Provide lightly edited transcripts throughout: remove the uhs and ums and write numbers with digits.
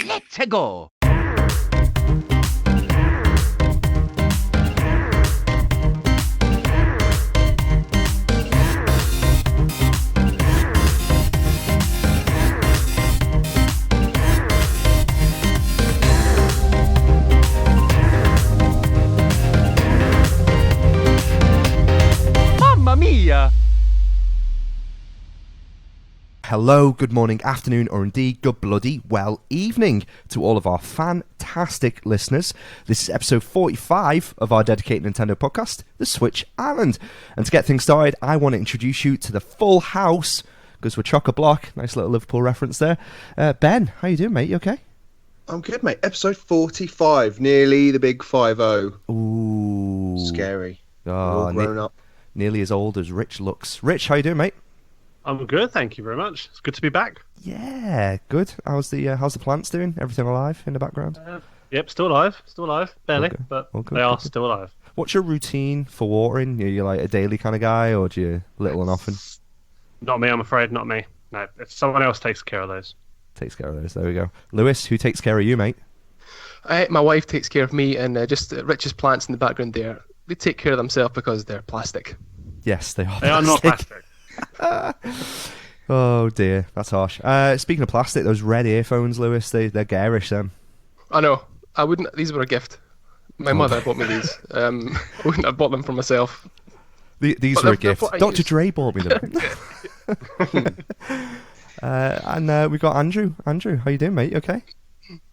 Let's go! Mamma mia! Hello, good morning, afternoon, or indeed good bloody well evening to all of our fantastic listeners. This is episode 45 of our dedicated Nintendo podcast, The Switch Island. And to get things started, I want to introduce you to the full house, because we're chock-a-block. Nice little Liverpool reference there. Ben, how you doing, mate? You okay? I'm good, mate. Episode 45, nearly the big 5-0. Ooh. Scary. Oh, We're all grown up. Nearly as old as Rich looks. Rich, how you doing, mate? I'm good, thank you very much. It's good to be back. Yeah, good. How's the plants doing? Everything alive in the background? Yep, still alive, barely, Okay. but Okay, they are okay. still alive. What's your routine for watering? Are you like a daily kind of guy, or do you little and often? Not me, I'm afraid, not me. No, if someone else takes care of those. Takes care of those. There we go. Lewis, who takes care of you, mate? My wife takes care of me, and just Rich's plants in the background there. They take care of themselves because they're plastic. Yes, they are. They are not plastic. Oh dear, that's harsh. Speaking of plastic, those red earphones, Lewis, they're garish. Them. I know. I wouldn't. These were a gift. My mother bought me these. I wouldn't have bought them for myself. These But were a they're gift. what I Dr. use. Dre bought me them. And we got Andrew. Andrew, how you doing, mate? You okay?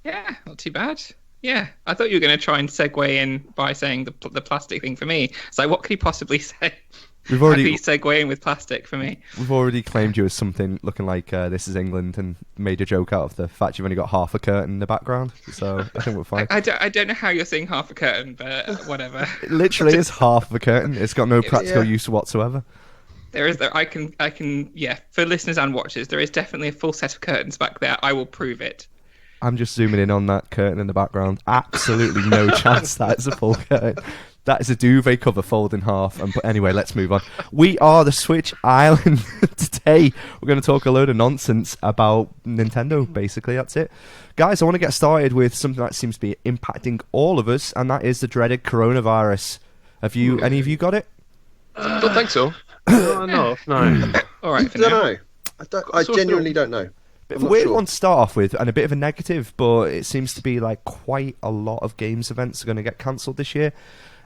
Yeah, not too bad. Yeah, I thought you were going to try and segue in by saying the plastic thing for me. So what could he possibly say? We've How could he already segue in with plastic for me? claimed you as something looking like This Is England, and made a joke out of the fact you've only got half a curtain in the background. So I think we're fine. I don't know how you're seeing half a curtain, but whatever. It literally is half of a curtain. It's got no practical Yeah. use whatsoever. I can yeah, for listeners and watchers, there is definitely a full set of curtains back there. I will prove it. I'm just zooming in on that curtain in the background. Absolutely no chance that is a full curtain. That is a duvet cover folded in half. But anyway, let's move on. We are the Switch Island. Today, we're going to talk a load of nonsense about Nintendo, basically. That's it. Guys, I want to get started with something that seems to be impacting all of us, and that is the dreaded coronavirus. Have you, any of you got it? Don't think so. No. All right, I for don't now. know. I genuinely don't know. Bit of I'm a not weird sure. one to start off with, and a bit of a negative, but it seems to be like quite a lot of games events are going to get cancelled this year.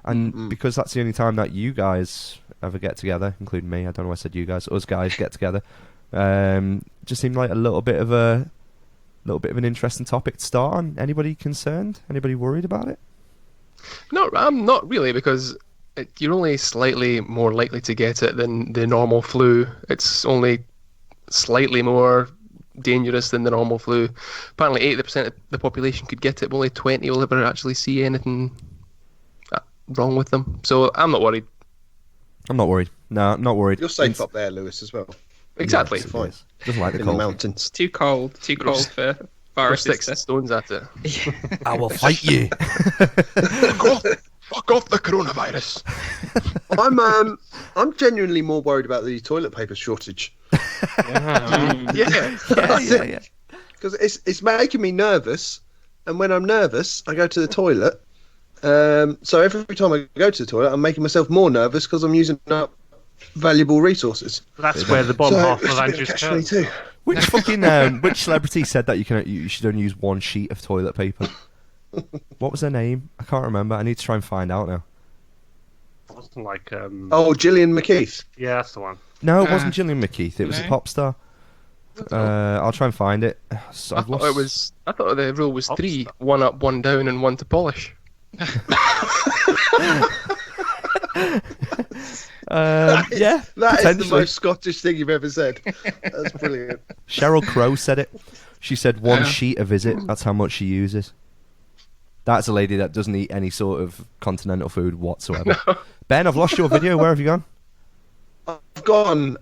And because that's the only time that you guys ever get together, including me, I don't know why I said you guys, us guys get together, just seemed like a little bit of an interesting topic to start on. Anybody concerned? Anybody worried about it? No, I'm not really, because you're only slightly more likely to get it than the normal flu. It's only slightly more dangerous than the normal flu. Apparently 80% of the population could get it, but only 20 will ever actually see anything wrong with them. So I'm not worried. I'm not worried. No, I'm not worried. You're safe up there, Lewis, as well. Exactly. Yes, it Fine. is. Doesn't like the In the cold. mountains. Too cold for Or viruses. sticks stones at it. I will fight you. Fuck off the coronavirus. I'm genuinely more worried about the toilet paper shortage. Yeah. yeah. Because it's making me nervous, and when I'm nervous, I go to the toilet. So every time I go to the toilet, I'm making myself more nervous because I'm using up valuable resources. That's where the bottom So half it's of a bit Andrew's of curtain. catch-22. Which fucking which celebrity said that you should only use one sheet of toilet paper? What was her name? I can't remember. I need to try and find out now. Wasn't like Oh, Gillian McKeith. yeah, that's the one. No, it wasn't Gillian McKeith. It was a No. pop star. I'll try and find it. So I I've thought lost. I thought the rule was Oops. 3: 1 up, 1 down, and 1 to polish. Yeah, That is the potentially. most Scottish thing you've ever said. That's brilliant. Sheryl Crow said it. She said one Yeah. sheet a visit. That's how much she uses. That's a lady that doesn't eat any sort of continental food whatsoever. Ben, I've lost your video. Where have you gone? I've gone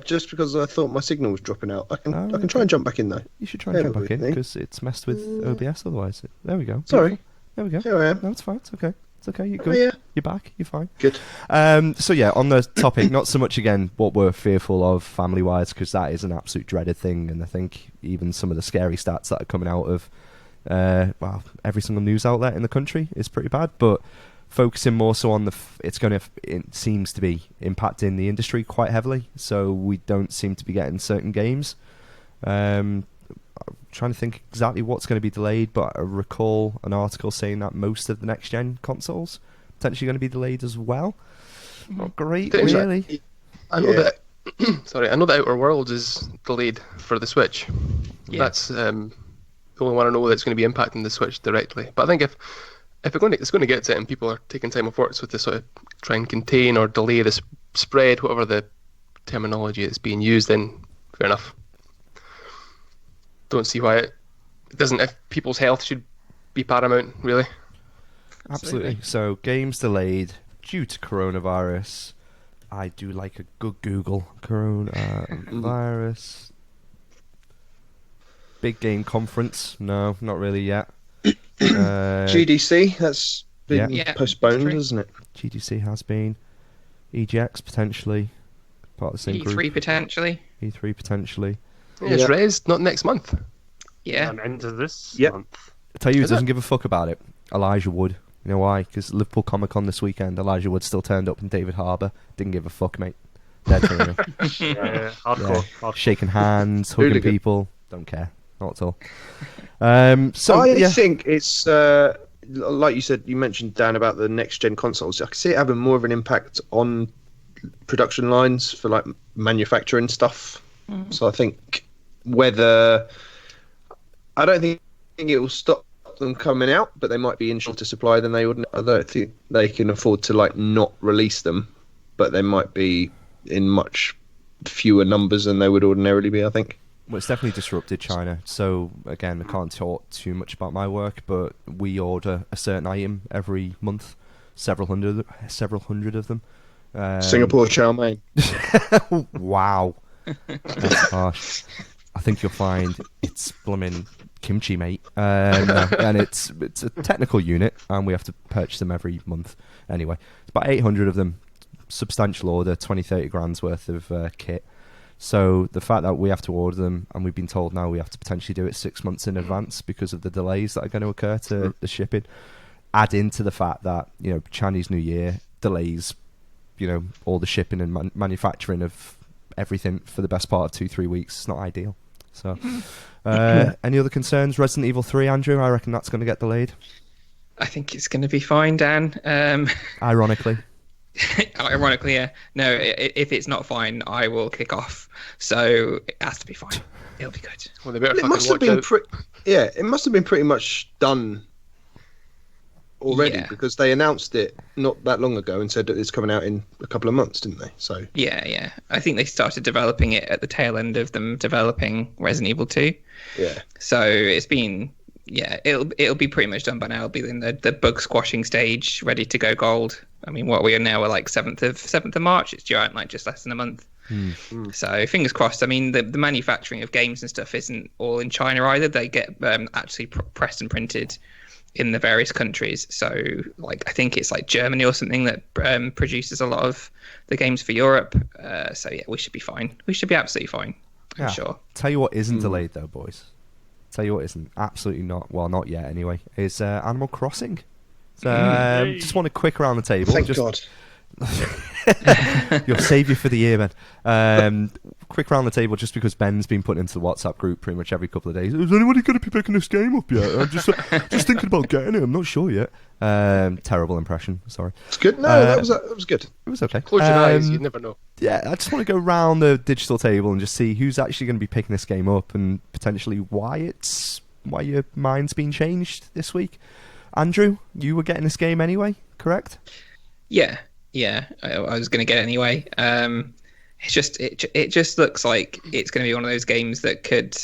just because I thought my signal was dropping out. I can try and jump back in though. You should try and Bear jump back with in me. because it's messed with OBS otherwise. There we go. Sorry. There we go. Here I am. No, it's fine. It's okay. It's okay. You're good. yeah. You're back. You're fine. Good. So yeah, on the topic, not so much again what we're fearful of family-wise, because that is an absolute dreaded thing, and I think even some of the scary stats that are coming out of every single news outlet in the country is pretty bad. But focusing more so on it seems to be impacting the industry quite heavily. So we don't seem to be getting certain games. I'm trying to think exactly what's going to be delayed, but I recall an article saying that most of the next gen consoles potentially going to be delayed as well. Not great, really. I know that. Sorry, I know that Outer Worlds is delayed for the Switch. Yeah. That's the only one I know that's going to be impacting the Switch directly. But I think if it's going to get to it, and people are taking time off work to sort of try and contain or delay the spread, whatever the terminology that's being used, then fair enough. Don't see why it doesn't. If people's health should be paramount, really. Absolutely. So games delayed due to coronavirus. I do like a good Google. Coronavirus. Big game conference. No, not really yet. GDC, that's been Yeah. postponed, True. hasn't it? GDC has been. EGX potentially. Part of the same E3 group. potentially. E3 potentially. Yeah, it's Yeah. Res, not next month. Yeah. End of this Yep. month. I tell you who Is it? doesn't give a fuck about it. Elijah Wood. You know why? Because Liverpool Comic Con this weekend, Elijah Wood still turned up in David Harbour. Didn't give a fuck, mate. Dead to me. Yeah, hardcore. hardcore. Shaking hands, hugging Hooligan. people. Don't care. Not at all. I think it's like you said. You mentioned, Dan, about the next gen consoles. I can see it having more of an impact on production lines for like manufacturing stuff. So I think I don't think it will stop them coming out, but they might be in shorter supply than they would. I don't think they can afford to like not release them, but they might be in much fewer numbers than they would ordinarily be, I think. Well, it's definitely disrupted China. So again, I can't talk too much about my work, but we order a certain item every month, several hundred of them. Singapore chow mein. Wow, that's harsh. I think you'll find it's blooming kimchi, mate. And it's a technical unit, and we have to purchase them every month. Anyway, it's about 800 of them. Substantial order, 20-30 grand's worth of kit. So the fact that we have to order them, and we've been told now we have to potentially do it 6 months in advance because of the delays that are going to occur to the shipping, add into the fact that, you know, Chinese New Year delays, you know, all the shipping and manufacturing of everything for the best part of 2-3 weeks. It's not ideal. So, any other concerns? Resident Evil 3, Andrew? I reckon that's going to get delayed. I think it's going to be fine, Dan. Ironically. Ironically, yeah. No, if it's not fine, I will kick off. So it has to be fine. It'll be good. Well, they better It fucking must have watch been out. it must have been pretty much done already, Yeah. because they announced it not that long ago and said that it's coming out in a couple of months, didn't they? So Yeah. I think they started developing it at the tail end of them developing Resident Evil 2. yeah, So it's been, it'll be pretty much done by now. It'll be in the bug squashing stage, ready to go gold. I mean, what we are now are like 7th of March. It's due out in like just less than a month. So fingers crossed. I mean, the manufacturing of games and stuff isn't all in China either. They get actually pressed and printed in the various countries. So like I think it's like Germany or something that produces a lot of the games for Europe. So yeah, we should be fine. We should be absolutely fine. I'm sure. Tell you what isn't delayed though, boys. Tell you what isn't. Absolutely not. Well, not yet anyway. Is Animal Crossing. So, just want a quick around the table. thank just, God. Your saviour for the year, Ben. Quick round the table, just because Ben's been put into the WhatsApp group pretty much every couple of days. Is anybody going to be picking this game up yet? I'm just thinking about getting it. I'm not sure yet. Terrible impression. Sorry. It's good. No, that was good. It was okay. Close your eyes, you never know. Yeah, I just want to go round the digital table and just see who's actually going to be picking this game up and potentially why your mind's been changed this week. Andrew, you were getting this game anyway, correct? Yeah. I was going to get it anyway. It just looks like it's going to be one of those games that could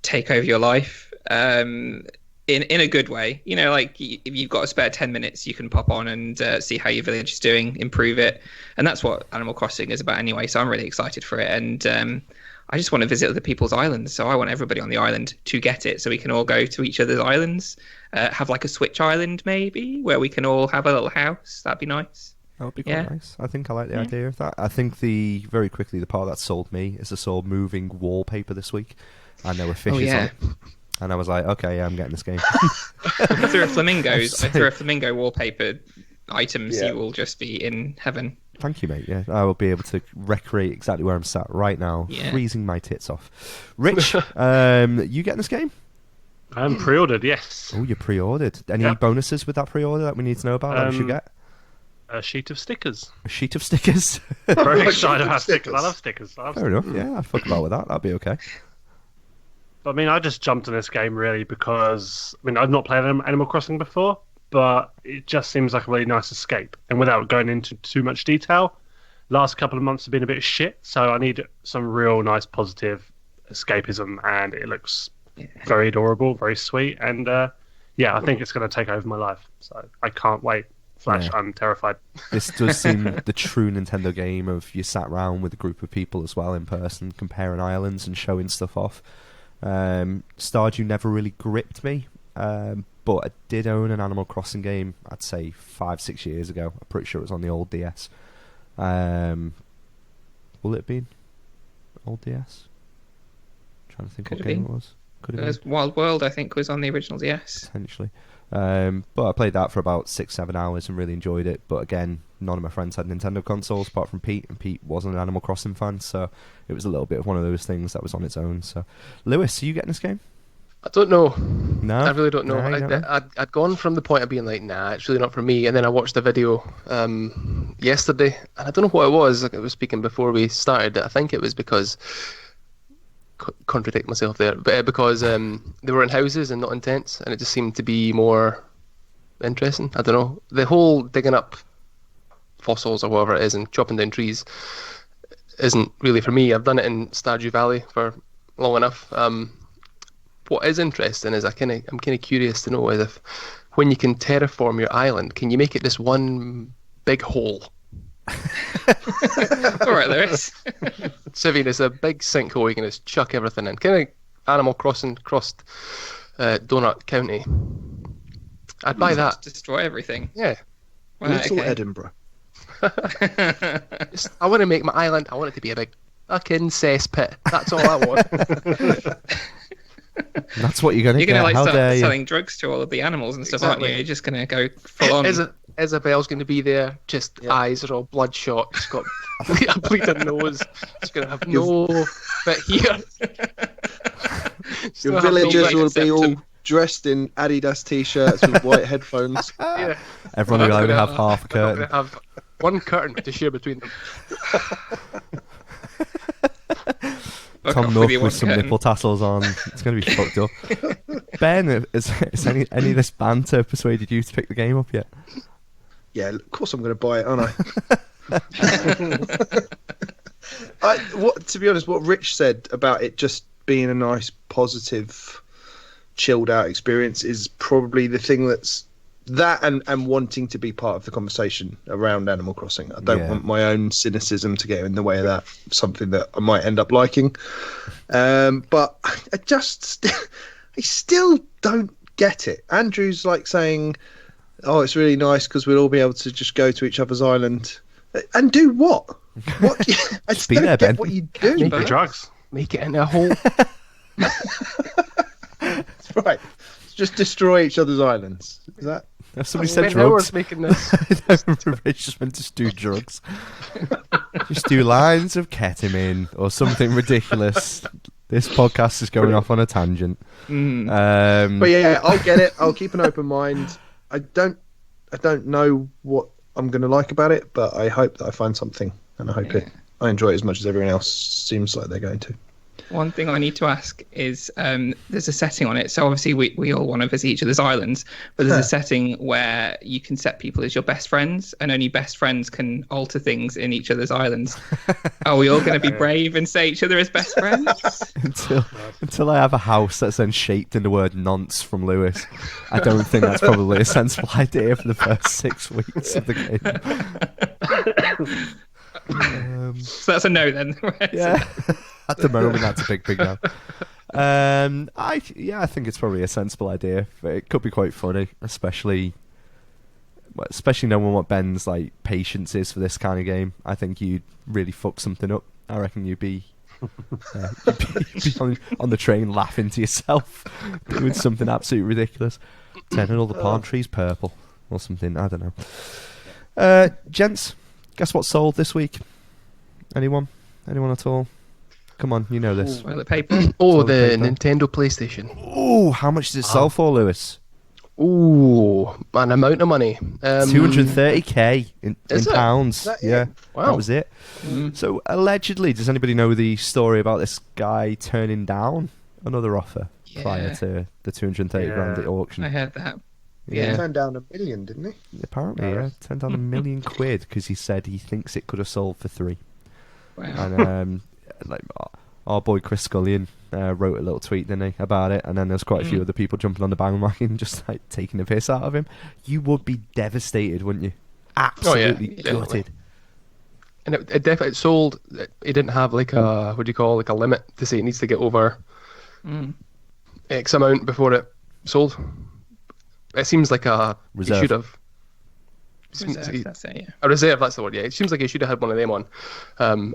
take over your life in a good way. You know, like if you've got a spare 10 minutes, you can pop on and see how your village is doing, improve it, and that's what Animal Crossing is about anyway. So I'm really excited for it, and I just want to visit other people's islands. So I want everybody on the island to get it, so we can all go to each other's islands. Have like a Switch island maybe, where we can all have a little house. That'd be nice. That would be quite nice. I think I like the idea of that. I think the part that sold me is I saw moving wallpaper this week, and there were fishes on it. And I was like, okay, yeah, I'm getting this game. If there are flamingos, if there are flamingo wallpaper items, you will just be in heaven. Thank you, mate. Yeah, I will be able to recreate exactly where I'm sat right now, freezing my tits off. Rich, you getting this game? I'm pre-ordered, yes. Oh, you pre-ordered. Any bonuses with that pre-order that we need to know about that we should get? A sheet of stickers. A sheet of stickers? Very excited about stickers. I love stickers. Fair enough, yeah, I'd fuck about with that. That'd be okay. I mean, I just jumped in this game really because, I mean, I've not played Animal Crossing before, but it just seems like a really nice escape. And without going into too much detail, last couple of months have been a bit shit, so I need some real nice positive escapism, and it looks very adorable, very sweet, and I think it's going to take over my life. So I can't wait. I'm terrified. This does seem the true Nintendo game of you sat around with a group of people as well in person, comparing islands and showing stuff off. Stardew never really gripped me, but I did own an Animal Crossing game, I'd say 5-6 years ago. I'm pretty sure it was on the old DS. Will it have been old DS? I'm trying to think what game it was. Could have been. Wild World, I think, was on the original DS. Potentially. But I played that for about 6-7 hours and really enjoyed it. But again, none of my friends had Nintendo consoles apart from Pete, and Pete wasn't an Animal Crossing fan, so it was a little bit of one of those things that was on its own. So, Lewis, are you getting this game? I don't know. No, I really don't know. I'd gone from the point of being like, nah, it's really not for me, and then I watched the video yesterday, and I don't know what it was. Like I was speaking before we started. I think it was because contradict myself there, but because they were in houses and not in tents, and it just seemed to be more interesting. I don't know. The whole digging up fossils or whatever it is and chopping down trees isn't really for me. I've done it in Stardew Valley for long enough. What is interesting is I'm kind of curious to know is if when you can terraform your island, can you make it this one big hole? All right, there is. Civian is a big sinkhole you can just chuck everything in. Kind of Animal Crossing crossed Donut County. I'd buy that. Just destroy everything. Yeah. Little Edinburgh. I want to make my island. I want it to be a big fucking cesspit. That's all I want. That's what you're going to get. You're going to start selling drugs to all of the animals and stuff, aren't you? You're just going to go full on. Isabel's going to be there, just eyes are all bloodshot. She's got a bleeding nose. She's going to have no bit here. Your villagers will be all dressed in Adidas t-shirts with white headphones. Yeah. Everyone will only have half a curtain. They're going to have one curtain to share between them. Tom Nook with some nipple tassels on. It's going to be fucked up. Ben, has any of this banter persuaded you to pick the game up yet? Yeah, of course I'm going to buy it, aren't I? To be honest, what Rich said about it just being a nice, positive, chilled out experience is probably the thing that's that and wanting to be part of the conversation around Animal Crossing. I don't want my own cynicism to get in the way of that, something that I might end up liking. But I still don't get it. Andrew's like saying, oh, it's really nice because we'll all be able to just go to each other's island. And do what? What? I just don't get what you do. Make the drugs. Make it in a hole. That's right. Just destroy each other's islands. Is that? Somebody said drugs. Making this. Rich just meant to do drugs. Just do lines of ketamine or something ridiculous. This podcast is going off on a tangent. But yeah, I'll get it. I'll keep an open mind. I don't know what I'm going to like about it, but I hope that I find something, and I hope I enjoy it as much as everyone else seems like they're going to. One thing I need to ask is there's a setting on it. So obviously we all want to visit each other's islands, but there's a setting where you can set people as your best friends, and only best friends can alter things in each other's islands. Are we all going to be brave and say each other as best friends? Until I have a house that's then shaped in the word nonce from Lewis, I don't think that's probably a sensible idea for the first 6 weeks of the game. So that's a no then. Yeah. At the moment, that's a big no. I think it's probably a sensible idea. It could be quite funny, especially knowing what Ben's like patience is for this kind of game. I think you'd really fuck something up. I reckon you'd be on the train laughing to yourself doing something absolutely ridiculous, turning all the palm trees purple or something. I don't know. Gents, guess what sold this week? Anyone at all? Come on, you know this. Toilet paper. The Nintendo PlayStation. Oh, how much does it sell for, Lewis? Ooh, an amount of money. 230k in Is it? pounds. Yeah, Wow. that was it. So allegedly, does anybody know the story about this guy turning down another offer prior to the 230 grand at auction? I heard that. He turned down $1 million, didn't he? Apparently, yeah, turned down £1 million because he said he thinks it could have sold for 3. Wow. And like our boy Chris Scullion wrote a little tweet, didn't he, about it? And then there's quite a few other people jumping on the bandwagon, just like taking the piss out of him. You would be devastated, wouldn't you? Absolutely gutted. And it definitely sold. It didn't have like a like a limit to say it needs to get over X amount before it sold. It seems like Reserve. It should have. Reserve, that's it, yeah. A reserve, that's the word. Yeah, it seems like he should have had one of them on.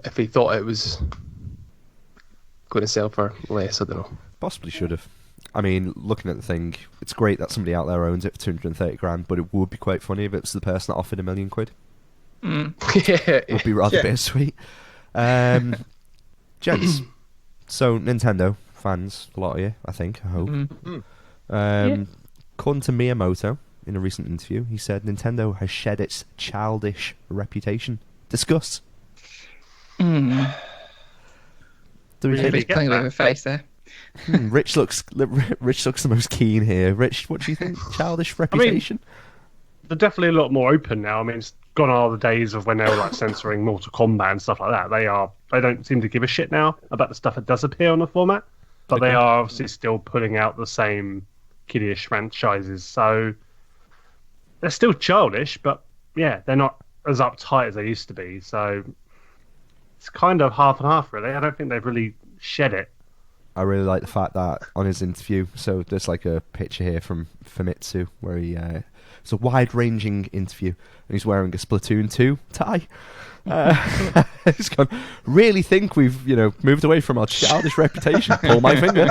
If he thought it was going to sell for less, I don't know. Possibly should have. I mean, looking at the thing, it's great that somebody out there owns it for 230 grand, but it would be quite funny if it was the person that offered £1 million. It would be rather bittersweet. Gents, so Nintendo fans, a lot of you, I think, I hope. According to Miyamoto, in a recent interview, he said Nintendo has shed its childish reputation. Discuss. Do we Really playing with a face there. Rich looks the most keen here. Rich, what do you think? Childish reputation? They're definitely a lot more open now. I mean, it's gone are the days of when they were like censoring Mortal Kombat and stuff like that. They don't seem to give a shit now about the stuff that does appear on the format, but they are obviously still putting out the same kiddie-ish franchises. So they're still childish, but yeah, they're not as uptight as they used to be. So it's kind of half and half, really. I don't think they've really shed it. I really like the fact that on his interview, so there's like a picture here from Famitsu where it's a wide-ranging interview, and he's wearing a Splatoon 2 tie. He's gone, really think we've moved away from our childish reputation. Pull my finger.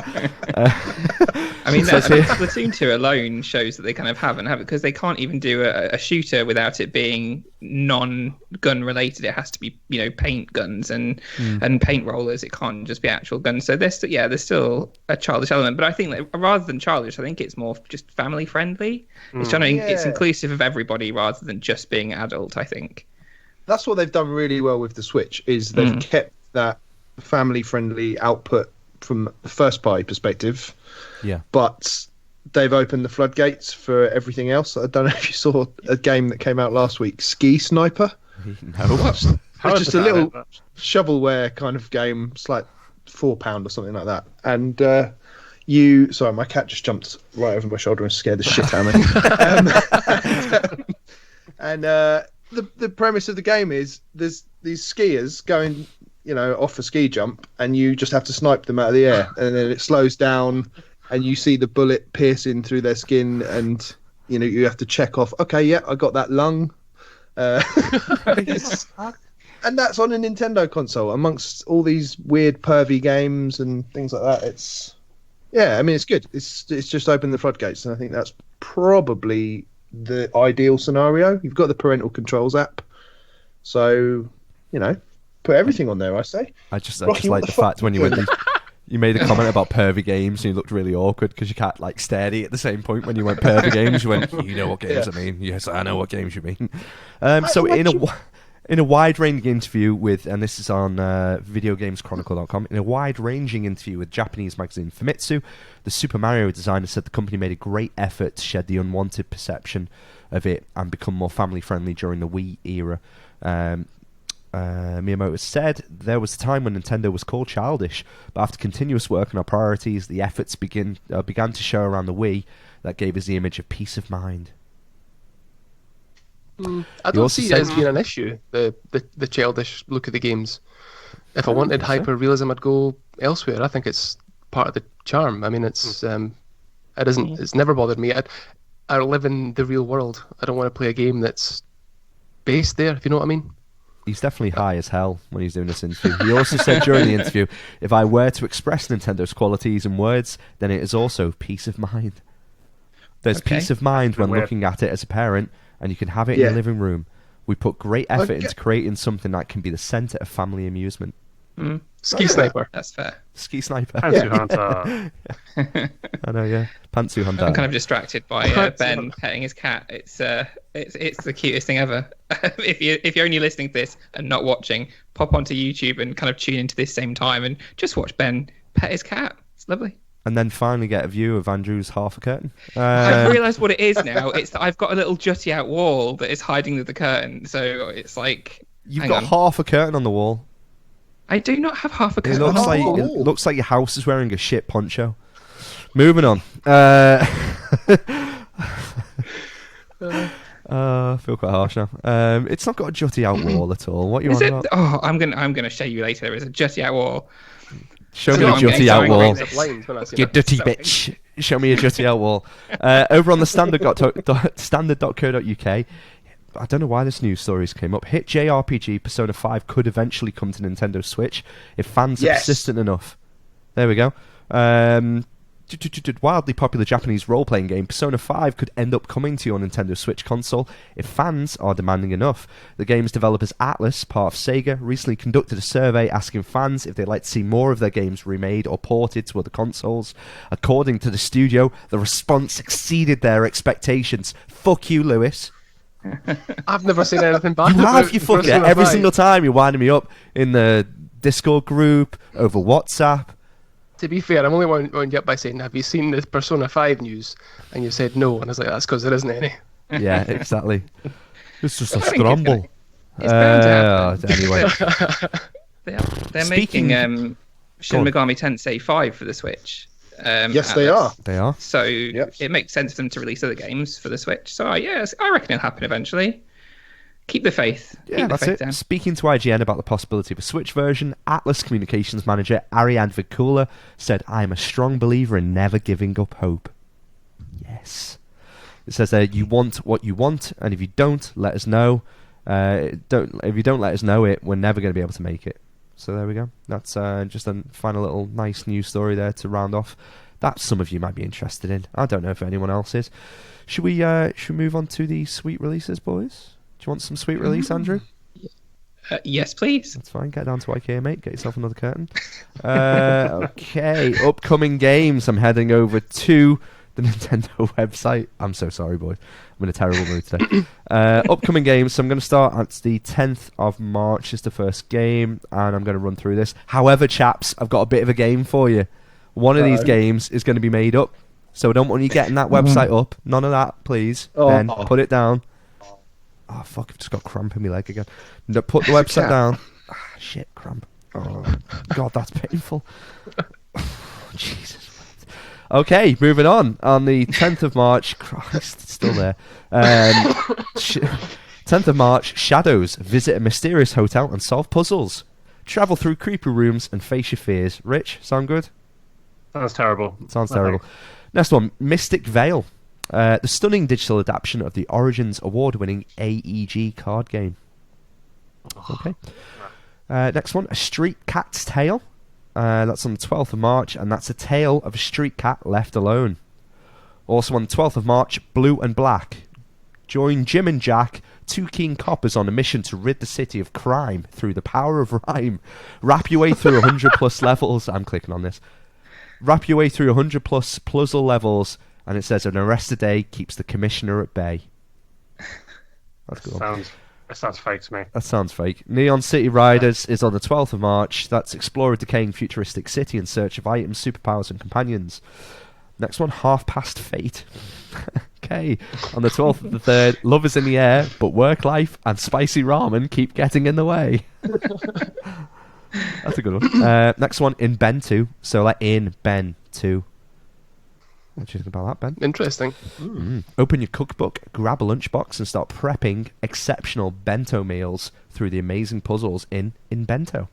I mean, Splatoon 2 alone shows that they kind of haven't, because they can't even do a shooter without it being non-gun related. It has to be, paint guns and paint rollers. It can't just be actual guns. So there's still a childish element. But I think that rather than childish, I think it's more just family friendly. It's it's inclusive of everybody rather than just being adult, I think. That's what they've done really well with the Switch, is they've kept that family-friendly output from the first-party perspective. Yeah. But they've opened the floodgates for everything else. I don't know if you saw a game that came out last week, Ski Sniper. No. It's just a little shovelware kind of game. It's like £4 or something like that. And sorry, my cat just jumped right over my shoulder and scared the shit out of me. The premise of the game is there's these skiers going, off a ski jump, and you just have to snipe them out of the air, and then it slows down, and you see the bullet piercing through their skin, and you have to check off. Okay, yeah, I got that lung, and that's on a Nintendo console amongst all these weird pervy games and things like that. It's good. It's just opened the floodgates, and I think that's probably the ideal scenario. You've got the parental controls app, so put everything on there. I say. I just like the fact when you went, you made a comment about pervy games, and you looked really awkward because you can't stared at at the same point when you went pervy games. You went, you know what games I mean? Yes, I know what games you mean. So in a wide-ranging interview with, and this is on videogameschronicle.com, in a wide-ranging interview with Japanese magazine Famitsu, the Super Mario designer said the company made a great effort to shed the unwanted perception of it and become more family-friendly during the Wii era. Miyamoto said, there was a time when Nintendo was called childish, but after continuous work on our priorities, the efforts began to show around the Wii that gave us the image of peace of mind. I don't see it as being an issue. The childish look of the games. If I wanted hyper realism, I'd go elsewhere. I think it's part of the charm. I mean, it's It's never bothered me. I live in the real world. I don't want to play a game that's based there. If you know what I mean. He's definitely high as hell when he's doing this interview. He also said during the interview, if I were to express Nintendo's qualities in words, then it is also peace of mind. There's peace of mind when looking at it as a parent, and you can have it in your living room. We put great effort into creating something that can be the centre of family amusement. Ski Sniper. That's fair. Ski Sniper. Pantsu Hunter. I know, yeah. Pantsu Hunter. I'm kind of distracted by Ben petting his cat. It's the cutest thing ever. If you're only listening to this and not watching, pop onto YouTube and kind of tune into this same time and just watch Ben pet his cat. It's lovely. And then finally get a view of Andrew's half a curtain. I've realised what it is now. It's that I've got a little jutty out wall that is hiding the curtain. So it's like... You've got half a curtain on the wall. I do not have half a curtain. It looks like your house is wearing a shit poncho. Moving on. I feel quite harsh now. It's not got a jutty out wall at all. What you on about? Oh, I'm gonna show you later. There is a jutty out wall. Show me the jutty out wall. You dirty Sorry. bitch. Show me a jutty out wall. Over on the standard.co.uk. I don't know why this news stories came up. Hit JRPG Persona 5 could eventually come to Nintendo Switch if fans are persistent enough. There we go. Wildly popular Japanese role-playing game Persona 5 could end up coming to your Nintendo Switch console if fans are demanding enough. The game's developers Atlas, part of Sega, recently conducted a survey asking fans if they'd like to see more of their games remade or ported to other consoles. According to the studio, the response exceeded their expectations. Fuck you, Lewis. I've never seen anything bad. You have, you fucker. Every single time you're winding me up in the Discord group, over WhatsApp. To be fair, I'm only wound you up by saying, have you seen the Persona 5 news? And you said no, and I was like, that's because there isn't any. Yeah, exactly. It's just a scramble. It's bound to happen. Anyway. They're making Shin Megami Tensei 5 for the Switch. Yes, they are. They are. So it makes sense for them to release other games for the Switch. So yes, I reckon it'll happen eventually. Keep the faith. Yeah, Keep that's the faith it. down. Speaking to IGN about the possibility of a Switch version, Atlas communications manager Ariane Vikula said, "I am a strong believer in never giving up hope." Yes. It says there, you want what you want, and if you don't, let us know. If you don't let us know it, we're never going to be able to make it. So there we go. That's just a final little nice news story there to round off. That some of you might be interested in. I don't know if anyone else is. Should we move on to the sweet releases, boys? Do you want some sweet release, Andrew? Yes, please. That's fine. Get down to IKEA, mate. Get yourself another curtain. Okay. Upcoming games. I'm heading over to the Nintendo website. I'm so sorry, boys. I'm in a terrible mood today. Upcoming games. So I'm going to start at the 10th of March is the first game, and I'm going to run through this. However, chaps, I've got a bit of a game for you. One of these games is going to be made up, so I don't want you getting that website up. None of that, please. Ben, put it down. Oh, fuck, I've just got cramp in my leg again. No, put the website down. Ah, shit, cramp. Oh, God, that's painful. Jesus. Okay, moving on. On the 10th of March... Christ, it's still there. 10th of March, Shadows. Visit a mysterious hotel and solve puzzles. Travel through creepy rooms and face your fears. Rich, sound good? Sounds terrible. Sounds terrible. Next one, Mystic Veil. The stunning digital adaptation of the Origins award-winning AEG card game. Okay. Next one, A Street Cat's Tale. That's on the 12th of March, and that's a tale of a street cat left alone. Also on the 12th of March, Blue and Black. Join Jim and Jack, two keen coppers on a mission to rid the city of crime through the power of rhyme. Wrap your way through 100+ levels. I'm clicking on this. Wrap your way through 100+ puzzle levels, and it says an arrest a day keeps the commissioner at bay. That's cool. That sounds fake to me. That sounds fake. Neon City Riders is on the 12th of March. That's explore a decaying futuristic city in search of items, superpowers, and companions. Next one, Half Past Fate. Okay. On the 12th of the 3rd, Love is in the air, but work life and spicy ramen keep getting in the way. That's a good one. Next one, In Ben 2. So like In Ben 2. What do you think about that, Ben? Interesting. Open your cookbook, grab a lunchbox, and start prepping exceptional bento meals through the amazing puzzles in Bento.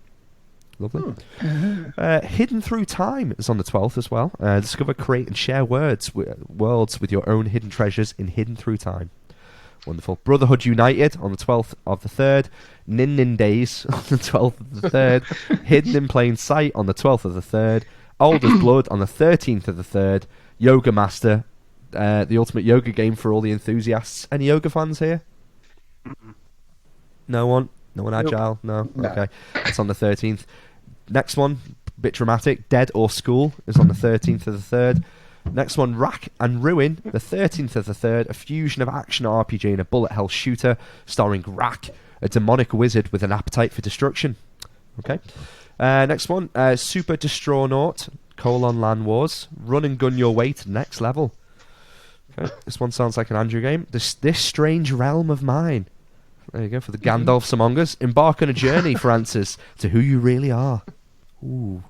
Lovely. Hidden Through Time is on the 12th as well. Discover, create, and share worlds with your own hidden treasures in Hidden Through Time. Wonderful. Brotherhood United on the 12th of the 3rd. Nin Nin Days on the 12th of the 3rd. Hidden in Plain Sight on the 12th of the 3rd. Old as Blood on the 13th of the 3rd. Yoga Master, the ultimate yoga game for all the enthusiasts. Any yoga fans here? No one? No one agile? No? Okay. It's on the 13th. Next one, bit dramatic. Dead or School is on the 13th of the 3rd. Next one, Rack and Ruin, the 13th of the 3rd. A fusion of action RPG and a bullet hell shooter starring Rack, a demonic wizard with an appetite for destruction. Okay. Next one, Super Destronaut, Land Wars. Run and gun your way to the next level. Okay. This one sounds like an Andrew game. This Strange Realm of Mine. There you go, for the Gandalfs among us. Embark on a journey for answers to who you really are. Ooh.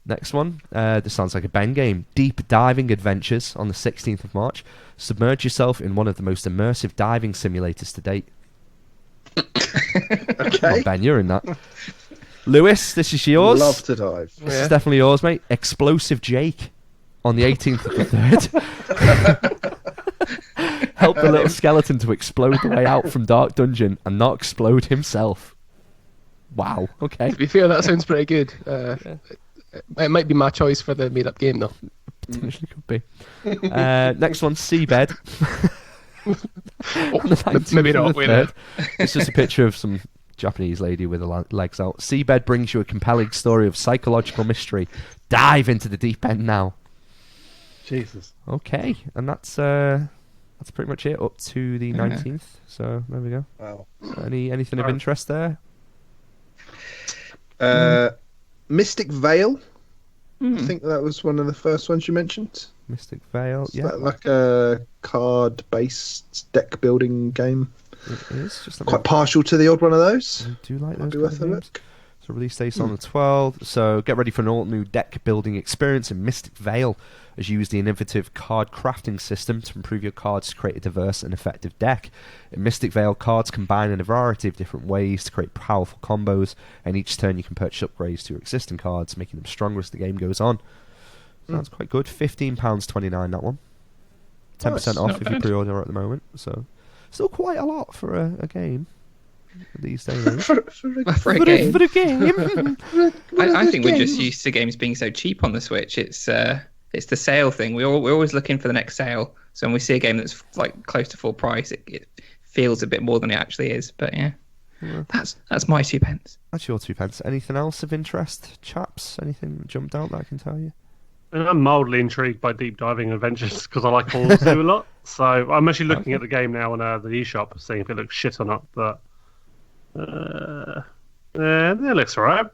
Next one. This sounds like a Ben game. Deep Diving Adventures on the 16th of March. Submerge yourself in one of the most immersive diving simulators to date. Okay. Oh, Ben, you're in that. Lewis, this is yours. Love to dive. This is definitely yours, mate. Explosive Jake on the 18th of the 3rd. Help the little skeleton to explode the way out from Dark Dungeon and not explode himself. Wow, okay. To be fair, that sounds pretty good. It might be my choice for the made-up game, though. Potentially could be. Next one, Seabed. Maybe not. Wait a minute. It's just a picture of some Japanese lady with her legs out. Seabed brings you a compelling story of psychological mystery. Dive into the deep end now. Jesus. Okay, and that's pretty much it up to the 19th. So there we go. Wow. Anything of interest there? Mystic Vale. I think that was one of the first ones you mentioned. Mystic Vale, Is yeah. that like a card-based deck building game? It is. Just Quite partial to the odd one of those. I do like Might those be kind worth of a games. look. So release date's on the 12th. So get ready for an all-new deck building experience in Mystic Vale as you use the innovative card crafting system to improve your cards to create a diverse and effective deck. In Mystic Vale, cards combine in a variety of different ways to create powerful combos, and each turn you can purchase upgrades to your existing cards, making them stronger as the game goes on. So that's quite good. £15.29 that one. 10% Nice. off Not if you bad. pre-order at the moment. So still quite a lot for a game these days. For For a game. For a game. I think we're just used to games being so cheap on the Switch. It's the sale thing. We're always looking for the next sale. So when we see a game that's like close to full price, it feels a bit more than it actually is. But yeah, that's my 2 pence. That's your 2 pence. Anything else of interest, chaps? Anything that jumped out that I can tell you? And I'm mildly intrigued by deep diving adventures because I like Call of Duty a lot. So I'm actually looking at the game now on the eShop, seeing if it looks shit or not. But it looks alright.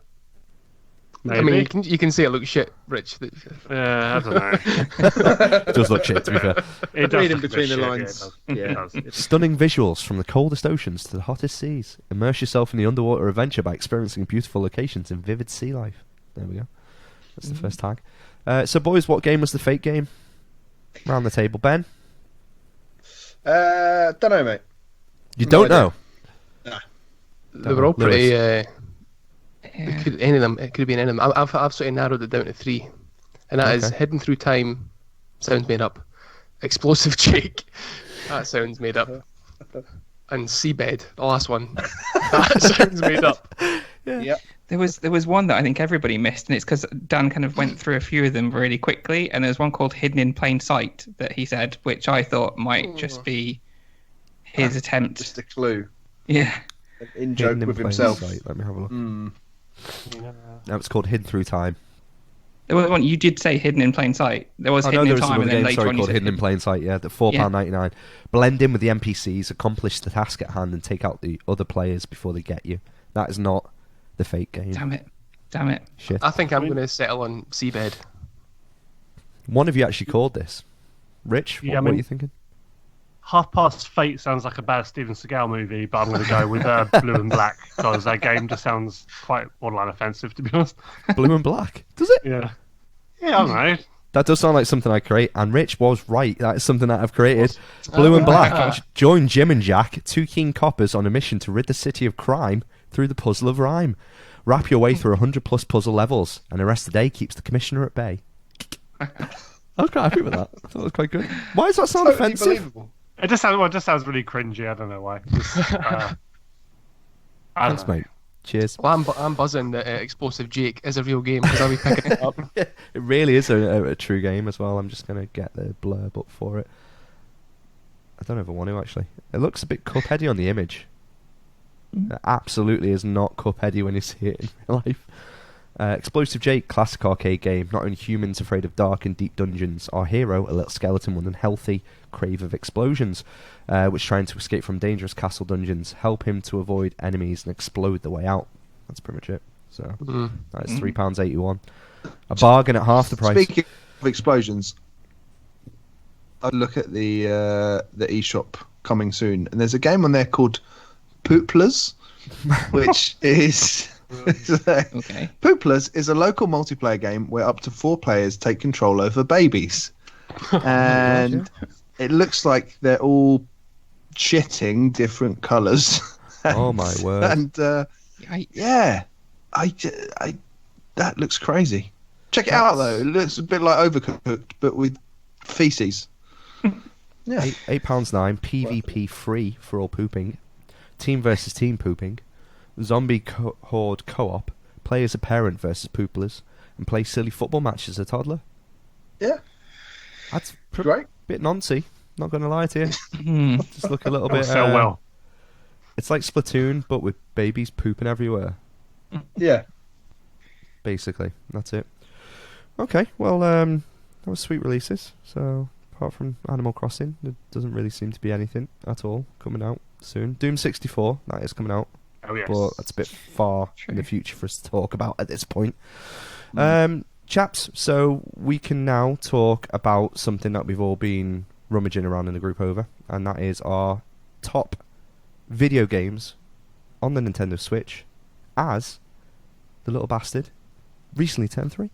Maybe. I mean, you can say it looks shit, Rich. I don't know. It does look shit, to be fair. It does Reading look a bit between the shit, lines. Yeah, it Yeah. does. It does. Stunning visuals from the coldest oceans to the hottest seas. Immerse yourself in the underwater adventure by experiencing beautiful locations and vivid sea life. There we go. That's the first tag. So, boys, what game was the fake game? Round the table, Ben. Don't know, mate. You No don't idea. know. They were all pretty. Lewis. Any of them. It could have been any of them. I've sort of narrowed it down to 3, and that is Okay. Hidden Through Time. Sounds made up. Explosive Jake. That sounds made up. And Seabed, the last one. That sounds made up. Yep. There was one that I think everybody missed, and it's because Dan kind of went through a few of them really quickly. And there's one called Hidden in Plain Sight that he said, which I thought might just be his attempt. Just a clue. Yeah. An in Hidden joke in with plain himself. sight. Let me have a look. Mm. No, it's called Hidden Through Time. There was one you did say Hidden in Plain Sight. There was Oh, no, Hidden there in was Time, another and then game, later sorry, on you called said Hidden in Plain Sight, yeah, the £4.99. Blend in with the NPCs, accomplish the task at hand, and take out the other players before they get you. That is not the fake game. Damn it. Shit. I think I'm going to settle on Seabed. One of you actually called this. Rich, Yeah, what I were mean- you thinking? Half Past Fate sounds like a bad Steven Seagal movie, but I'm going to go with Blue and Black because that game just sounds quite borderline offensive, to be honest. Blue and Black. Does it? Yeah. Yeah, I don't know. That does sound like something I create, and Rich was right. That is something that I've created. Blue and Black. Join Jim and Jack, two keen coppers, on a mission to rid the city of crime through the puzzle of rhyme. Wrap your way through 100 plus puzzle levels, and the rest of the day keeps the commissioner at bay. I was quite happy with that. I thought it was quite good. Why does that sound offensive? Believable. It just sounds really cringy. I don't know why. Thanks, mate. Cheers. Well, I'm buzzing that Explosive Jake is a real game because I'll be picking it up. It really is a true game as well. I'm just going to get the blurb up for it. I don't ever want to, actually. It looks a bit Cupheady on the image. It absolutely is not Cupheady when you see it in real life. Explosive Jake, classic arcade game. Not only humans afraid of dark and deep dungeons, our hero, a little skeleton with an unhealthy crave of explosions, which trying to escape from dangerous castle dungeons, help him to avoid enemies and explode the way out. That's pretty much it. So that's £3.81. A bargain at half the price. Speaking of explosions, I look at the eShop coming soon, and there's a game on there called Pooplas, which is Okay. Pooplas is a local multiplayer game where up to 4 players take control over babies, and it looks like they're all shitting different colours. Oh my word! And Yikes. yeah, I that looks crazy. Check it out though. It looks a bit like Overcooked, but with feces. Yeah. £8.9. PvP free for all pooping. Team versus team pooping. Zombie horde co-op. Play as a parent versus pooplers, and play silly football matches as a toddler. Yeah. That's Great. bit noncy. Not going to lie to you. Just look a little bit. sell well. It's like Splatoon, but with babies pooping everywhere. Yeah. Basically, that's it. Okay, well, that was sweet releases. So apart from Animal Crossing, there doesn't really seem to be anything at all coming out soon. Doom 64, that is coming out. Oh yes. But that's a bit far in the future for us to talk about at this point. Chaps, so we can now talk about something that we've all been rummaging around in the group over, and that is our top video games on the Nintendo Switch, as the little bastard recently turned 3.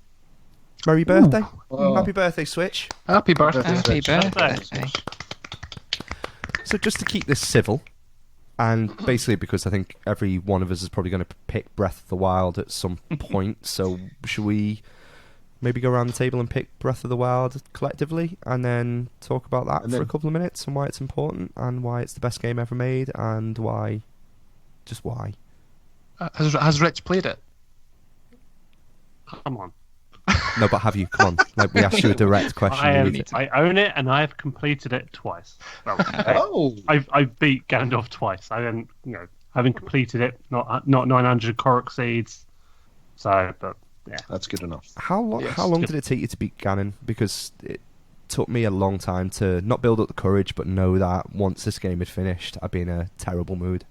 Merry birthday. Oh. Happy birthday, Switch. Happy birthday. Happy birthday. So just to keep this civil, and basically because I think every one of us is probably going to pick Breath of the Wild at some point, so should we maybe go around the table and pick Breath of the Wild collectively, and then talk about that for a couple of minutes, and why it's important, and why it's the best game ever made, and why. Just why. Has Rich played it? Come on. No, but have you? Come on. Like, we asked you a direct question. I own it, and I have completed it twice. Well, Oh. I've beat Gandalf twice. I didn't, having completed it, not 900 Korok seeds. So, but yeah, That's good enough. How long did it take you to beat Ganon? Because it took me a long time to not build up the courage, but know that once this game had finished, I'd be in a terrible mood.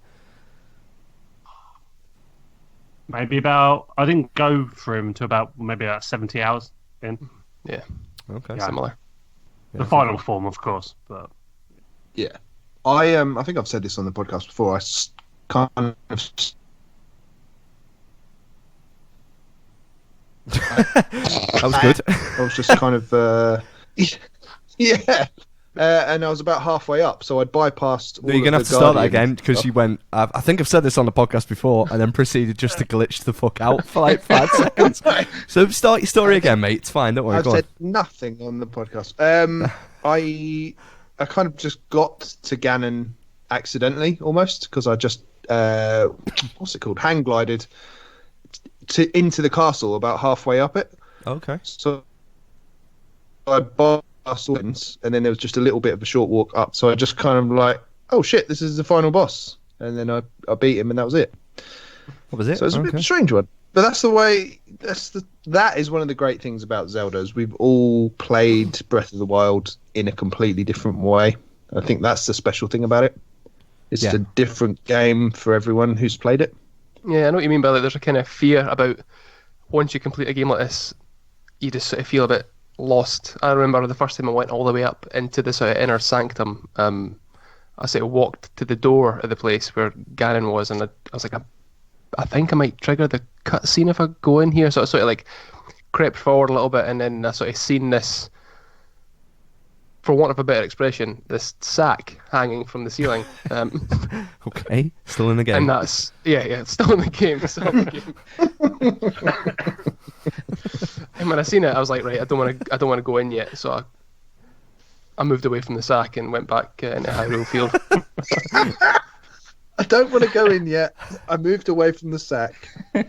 maybe about. I didn't go through him to about 70 hours in. Yeah, Okay. Yeah. similar. The final form, of course, but Yeah. I think I've said this on the podcast before. Kind of. That was good. I was just kind of. Yeah. And I was about halfway up, so I'd bypassed. No, you're going to have to start that again, because you went, I think I've said this on the podcast before, and then proceeded just to glitch the fuck out for like 5 seconds. So start your story again, mate. It's fine, don't worry. I've Go said on. nothing on the podcast. I kind of just got to Ganon accidentally, almost, because I just what's it called? Hang glided into the castle about halfway up it. Okay. So I passed all ends, and then there was just a little bit of a short walk up. So I just kind of like, oh shit, this is the final boss, and then I beat him, and that was it. What was it? So it's a bit of a strange one, but that's the way. That is one of the great things about Zelda. Is we've all played Breath of the Wild in a completely different way. I think that's the special thing about it. It's a different game for everyone who's played it. Yeah, I know what you mean by that. There's a kind of fear about once you complete a game like this, you just sort of feel a bit lost. I remember the first time I went all the way up into the sort of inner sanctum. I sort of walked to the door of the place where Ganon was, and I was like, I think I might trigger the cutscene if I go in here. So I sort of like crept forward a little bit, and then I sort of seen this, for want of a better expression, this sack hanging from the ceiling. Okay, still in the game. And that's it's still in the game. Still in the game. And when I seen it, I was like, right, I don't want to go in yet. So I moved away from the sack and went back into Hyrule Field. I don't want to go in yet. I moved away from the sack. I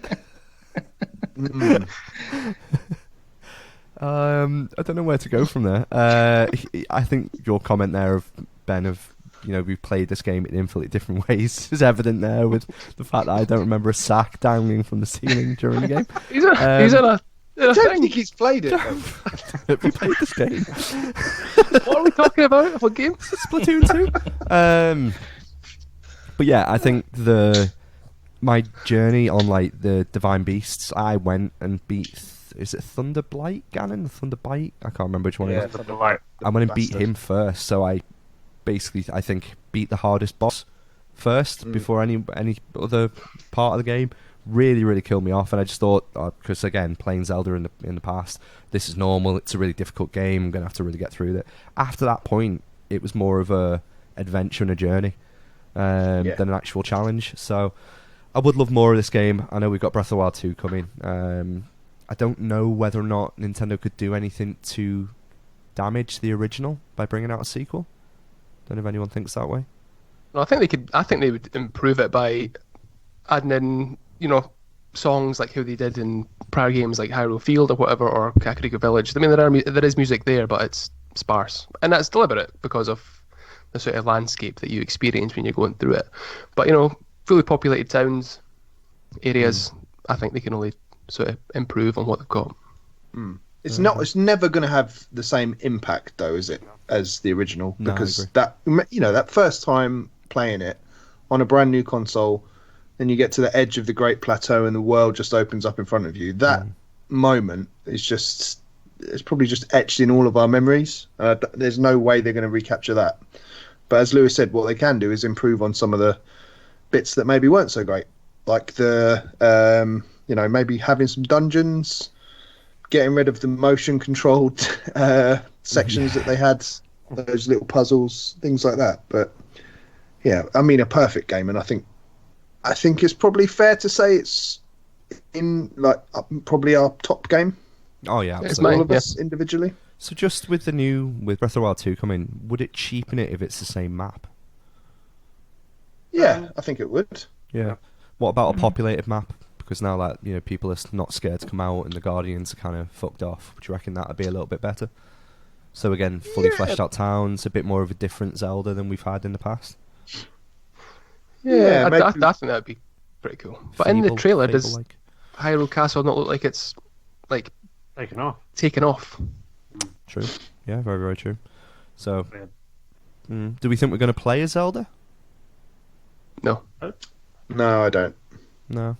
don't know where to go from there. I think your comment there of Ben of we've played this game in infinitely different ways is evident there with the fact that I don't remember a sack dangling from the ceiling during the game. He's in a I don't think he's played it. Have you played this game? What are we talking about? What game? Splatoon 2. But yeah, I think my journey on like the Divine Beasts, I went and beat. Is it Thunderblight Ganon? Thunderbite? I can't remember which one it is. Thunderblight. I went and beat him first, so I think beat the hardest boss first before any other part of the game. Really, really killed me off, and I just thought, because again, playing Zelda in the past, this is normal. It's a really difficult game. I'm gonna have to really get through it. After that point, it was more of a adventure and a journey than an actual challenge. So I would love more of this game. I know we've got Breath of the Wild 2 coming. I don't know whether or not Nintendo could do anything to damage the original by bringing out a sequel. Don't know if anyone thinks that way. No, I think they could. I think they would improve it by adding in, songs like how they did in prior games like Hyrule Field or whatever, or Kakariko Village. I mean, there is music there, but it's sparse, and that's deliberate because of the sort of landscape that you experience when you're going through it. But fully populated towns, areas, I think they can only sort of improve on what they've got. It's not. It's never going to have the same impact, though, is it, as the original? No, Because that first time playing it on a brand new console, and you get to the edge of the Great Plateau, and the world just opens up in front of you. That moment is it's probably just etched in all of our memories. There's no way they're going to recapture that. But as Lewis said, what they can do is improve on some of the bits that maybe weren't so great, like the maybe having some dungeons, getting rid of the motion controlled sections that they had, those little puzzles, things like that. But yeah, I mean, a perfect game, and I think it's probably fair to say it's in probably our top game. Oh yeah, It's absolutely. mine. All of us individually. So just with Breath of the Wild 2 coming, would it cheapen it if it's the same map? Yeah, I think it would. Yeah. What about a populated map? Because now that people are not scared to come out and the Guardians are kind of fucked off, would you reckon that would be a little bit better? So again, fully fleshed out towns, a bit more of a different Zelda than we've had in the past. Yeah, I maybe. think that would be pretty cool. But in the trailer, does Fable-like. Hyrule Castle not look like it's like Taken off. taken off? True. Yeah, very, very true. So, Yeah. do we think we're going to play a Zelda? No. No, I don't. No.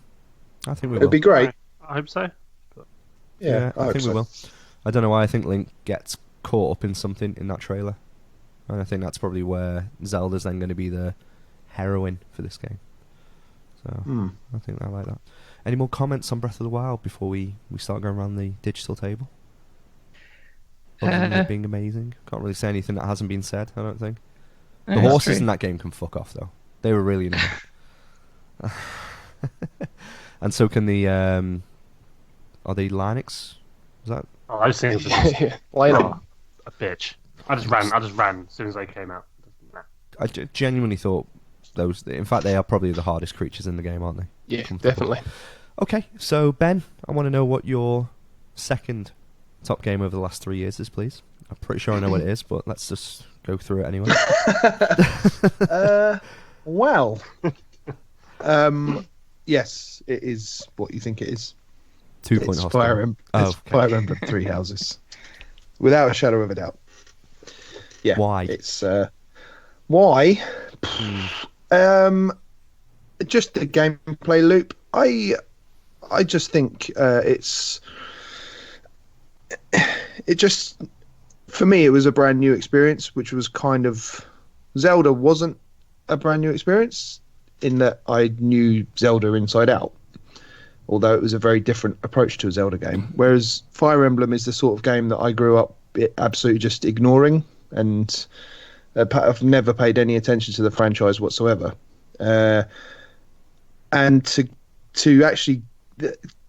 I think we will. It'd be great. I hope so. Yeah, I hope think we so. will. I don't know why I think Link gets caught up in something in that trailer. And I think that's probably where Zelda's then going to be the heroine for this game. So, I think I like that. Any more comments on Breath of the Wild before we start going around the digital table? Other than it being amazing. Can't really say anything that hasn't been said, I don't think. The horses in that game can fuck off, though. They were really annoying. And so can the... are they Linux? Is that... Oh, I've seen it. Line up. A bitch. I just ran as soon as they came out. Nah. I genuinely thought those... In fact, they are probably the hardest creatures in the game, aren't they? Yeah, Comfortable. definitely. Okay, so Ben, I want to know what your second top game over the last 3 years is, please. I'm pretty sure I know what it is, but let's just go through it anyway. Well, yes, it is what you think it is. 2 Point It's Hospital. It's okay. Fire Emblem Three Houses, without a shadow of a doubt. Yeah. Why? It's why? Just the gameplay loop. I just think it just, for me, it was a brand new experience, which was kind of... Zelda wasn't a brand new experience in that I knew Zelda inside out. although it was a very different approach to a Zelda game. Whereas Fire Emblem is the sort of game that I grew up absolutely just ignoring, and I've never paid any attention to the franchise whatsoever. And to actually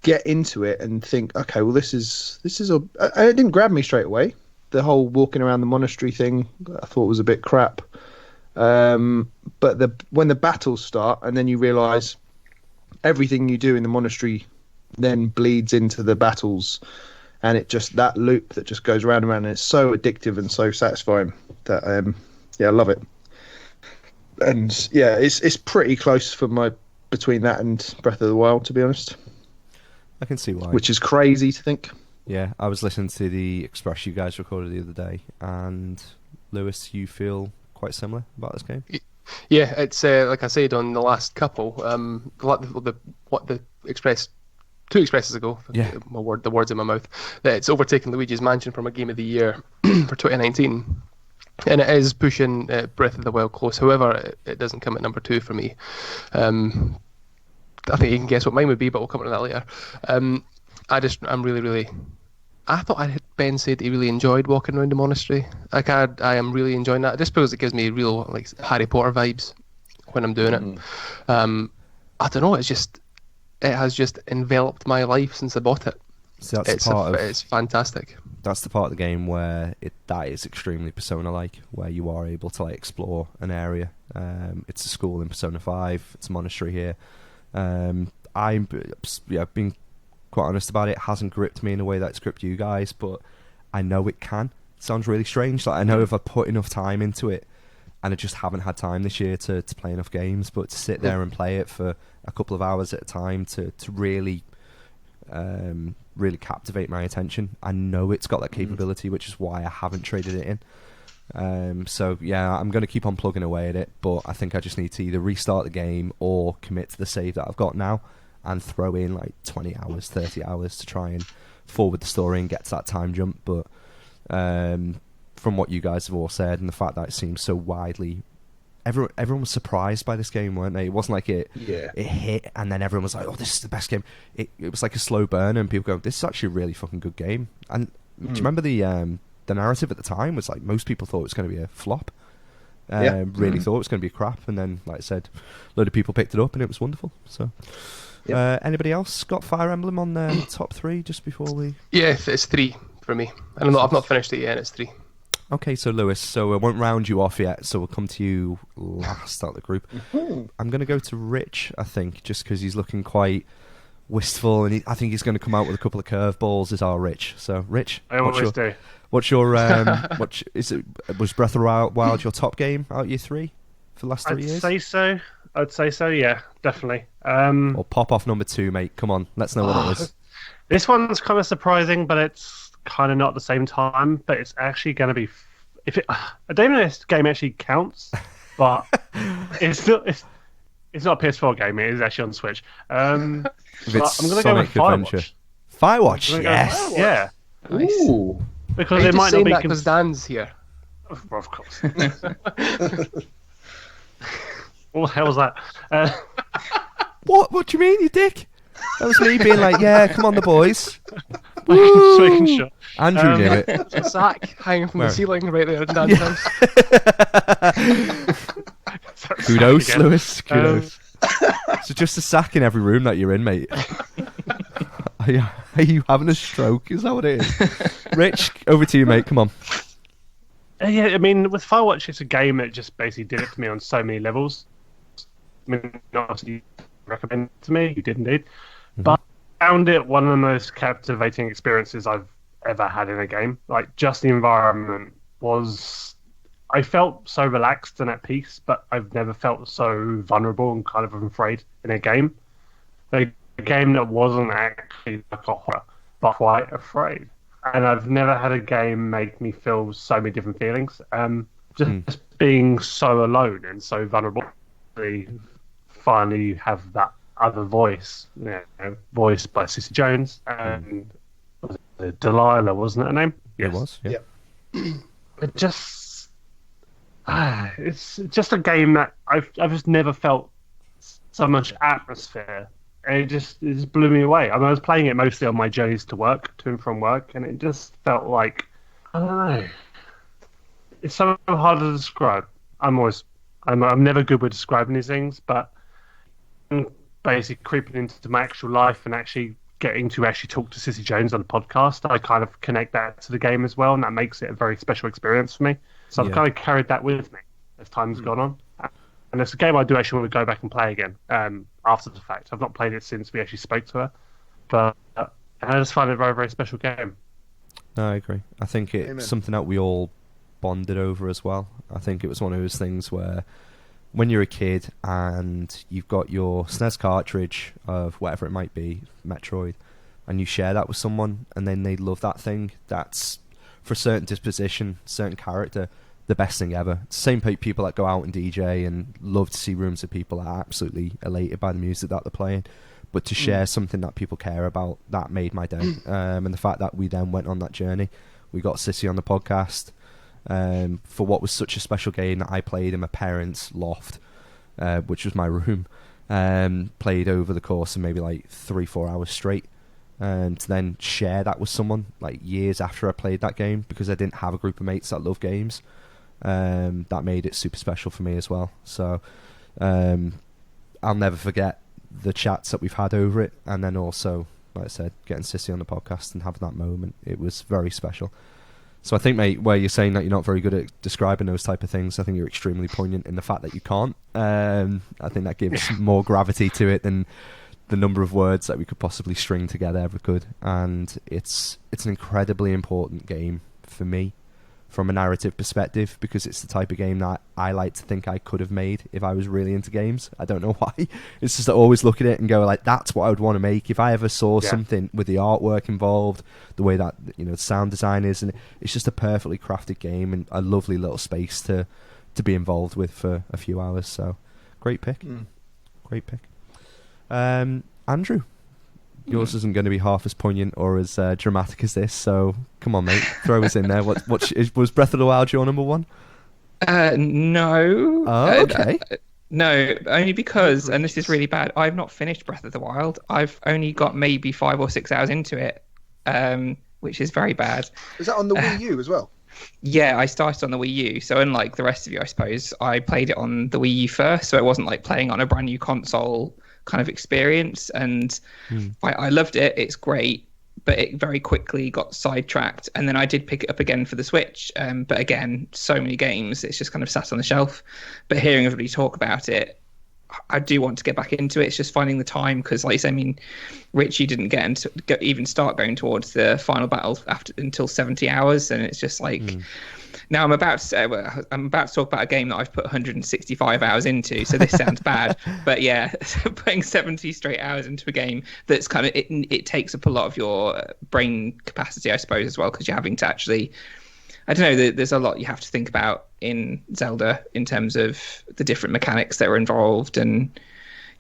get into it and think, okay, well, this is and it didn't grab me straight away. The whole walking around the monastery thing, I thought was a bit crap. But when the battles start, and then you realise everything you do in the monastery then bleeds into the battles, and it just, that loop that just goes round and round, and it's so addictive and so satisfying that I love it. And yeah, it's pretty close for my between that and Breath of the Wild, to be honest. I can see why. Which is crazy to think. Yeah, I was listening to the Express you guys recorded the other day, and Lewis, you feel quite similar about this game? Yeah, it's like I said on the last couple. What the Express, 2 Expresses ago. Yeah. The words in my mouth. That it's overtaken Luigi's Mansion from a Game of the Year for 2019. And it is pushing Breath of the Wild close. However, it doesn't come at number 2 for me. I think you can guess what mine would be, but we'll come to that later. I'm really. I thought Ben said he really enjoyed walking around the monastery. Like I am really enjoying that, just because it gives me real like Harry Potter vibes when I'm doing it. I don't know. It has just enveloped my life since I bought it. So it's fantastic. That's the part of the game where that is extremely Persona-like, where you are able to like explore an area. It's a school in Persona 5. It's a monastery here. I've been quite honest about it. It hasn't gripped me in a way that it's gripped you guys, but I know it can. It sounds really strange. Like I know if I put enough time into it, and I just haven't had time this year to play enough games, but to sit there and play it for a couple of hours at a time to really captivate my attention. I know it's got that capability, which is why I haven't traded it in. So yeah, I'm going to keep on plugging away at it, but I think I just need to either restart the game or commit to the save that I've got now and throw in like 20 hours, 30 hours to try and forward the story and get to that time jump. But from what you guys have all said and the fact that it seems so widely, everyone was surprised by this game, weren't they? It wasn't like it hit and then everyone was like, oh, this is the best game. It was like a slow burn and people go, this is actually a really fucking good game. And do you remember the narrative at the time was like most people thought it was going to be a flop. Really thought it was going to be crap, and then like I said, a load of people picked it up and it was wonderful. So anybody else got Fire Emblem on their top 3 just before we... Yeah, it's 3 for me. I've not finished it yet. It's 3. Okay, so Lewis, so I won't round you off yet, so we'll come to you last out of the group. I'm going to go to Rich, I think, just because he's looking quite wistful, and I think he's going to come out with a couple of curveballs as our Rich. So, Rich, I always do. What's your was Breath of the Wild your top game out of your 3 for the last 3 years? I'd say so, yeah, definitely. Or pop off number 2, mate. Come on, let's know what it is. This one's kind of surprising, but it's kind of not at the same time. But it's actually going to be. I don't know if this game actually counts, but it's not a PS4 game. It is actually on Switch. If it's I'm going to go with Firewatch. Firewatch, yes. Yeah. Nice. Ooh. Because Are you it just might not saying be. that because Dan's here? Of course. What the hell was that? What do you mean, you dick? That was me being like, yeah, come on, the boys. Just making sure. Andrew knew it. There's a sack hanging from Where? the ceiling right there in Dan's house. Kudos, Lewis. Kudos. So just a sack in every room that you're in, mate. Are you having a stroke? Is that what it is? Rich, over to you, mate. Come on. Yeah, I mean, with Firewatch, it's a game that just basically did it for me on so many levels. I mean, obviously, you recommend it to me. You did indeed. But I found it one of the most captivating experiences I've ever had in a game. Like, just the environment was... I felt so relaxed and at peace, but I've never felt so vulnerable and kind of afraid in a game. Like, a game that wasn't actually like a horror, but quite afraid. And I've never had a game make me feel so many different feelings. Just being so alone and so vulnerable. Finally have that other voice, voiced by Sissy Jones, and was it Delilah, wasn't it her name? Yes. It was, yeah. It just... it's just a game that I've just never felt so much atmosphere And it just blew me away. I mean, I was playing it mostly on my journeys to and from work, and it just felt like, I don't know. It's so hard to describe. I'm never good with describing these things, but basically creeping into my actual life and actually getting to actually talk to Sissy Jones on the podcast, I kind of connect that to the game as well, and that makes it a very special experience for me. So I've kind of carried that with me as time's gone on. And it's a game I do actually want to go back and play again after the fact. I've not played it since we actually spoke to her, but I just find it a very, very special game. No, I agree. I think it's something that we all bonded over as well. I think it was one of those things where when you're a kid and you've got your SNES cartridge of whatever it might be, Metroid, and you share that with someone and then they love that thing, that's, for a certain disposition, certain character, the best thing ever. It's the same people that go out and DJ and love to see rooms of people that are absolutely elated by the music that they're playing. But to share something that people care about, that made my day. And the fact that we then went on that journey, we got Sissy on the podcast for what was such a special game that I played in my parents' loft, which was my room, played over the course of maybe like 3-4 hours straight. And to then share that with someone like years after I played that game, because I didn't have a group of mates that love games, that made it super special for me as well. So I'll never forget the chats that we've had over it, and then also, like I said, getting Sissy on the podcast and having that moment, it was very special. So I think, mate, where you're saying that you're not very good at describing those type of things, I think you're extremely poignant in the fact that you can't. I think that gives more gravity to it than the number of words that we could possibly string together ever could. And it's an incredibly important game for me from a narrative perspective, because it's the type of game that I like to think I could have made if I was really into games. I don't know why. It's just I always look at it and go like, that's what I would want to make if I ever saw something with the artwork involved, the way that, you know, the sound design is, and it's just a perfectly crafted game and a lovely little space to be involved with for a few hours. So great pick. Great pick. Andrew, yours isn't going to be half as poignant or as dramatic as this, so come on, mate, throw us in there. Was Breath of the Wild your number one? No. Oh, okay. No, only because, and this is really bad, I've not finished Breath of the Wild. I've only got maybe 5 or 6 hours into it, which is very bad. Is that on the Wii U as well? Yeah, I started on the Wii U, so unlike the rest of you, I suppose, I played it on the Wii U first, so it wasn't like playing on a brand new console kind of experience, and I loved it. It's great, but it very quickly got sidetracked, and then I did pick it up again for the Switch, but again, so many games, it's just kind of sat on the shelf. But hearing everybody talk about it, I do want to get back into it. It's just finding the time, because like you say, I mean, Richie didn't even start going towards the final battle until 70 hours, and it's just like now I'm about to talk about a game that I've put 165 hours into, so this sounds bad, but yeah, putting 70 straight hours into a game that's kind of it takes up a lot of your brain capacity, I suppose, as well, because you're having to actually, I don't know, there's a lot you have to think about in Zelda in terms of the different mechanics that are involved, and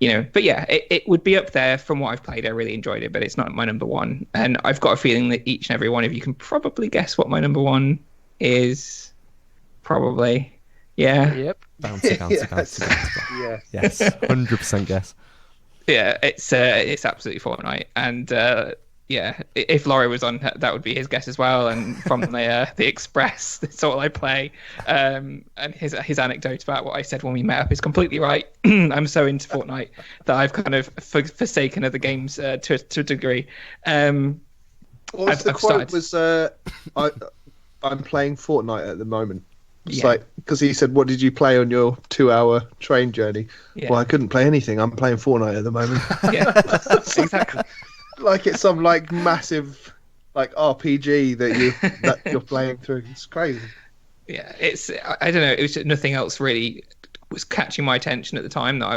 you know, but yeah, it would be up there from what I've played. I really enjoyed it, but it's not my number one, and I've got a feeling that each and every one of you can probably guess what my number one is. Probably. Yeah. Yep. Bouncy. Yeah. Yes, 100% guess. Yeah, it's absolutely Fortnite, and yeah, if Laurie was on, that would be his guess as well. And from the Express, that's all I play. And his anecdote about what I said when we met up is completely right. I'm so into Fortnite that I've kind of forsaken other games to a degree. What was the quote? Was I'm playing Fortnite at the moment. It's like, because he said, what did you play on your 2-hour train journey? Yeah. Well, I couldn't play anything. I'm playing Fortnite at the moment. Yeah, exactly. Like it's some like massive like RPG that you're playing through. It's crazy. Yeah, I don't know. It was just nothing else really was catching my attention at the time that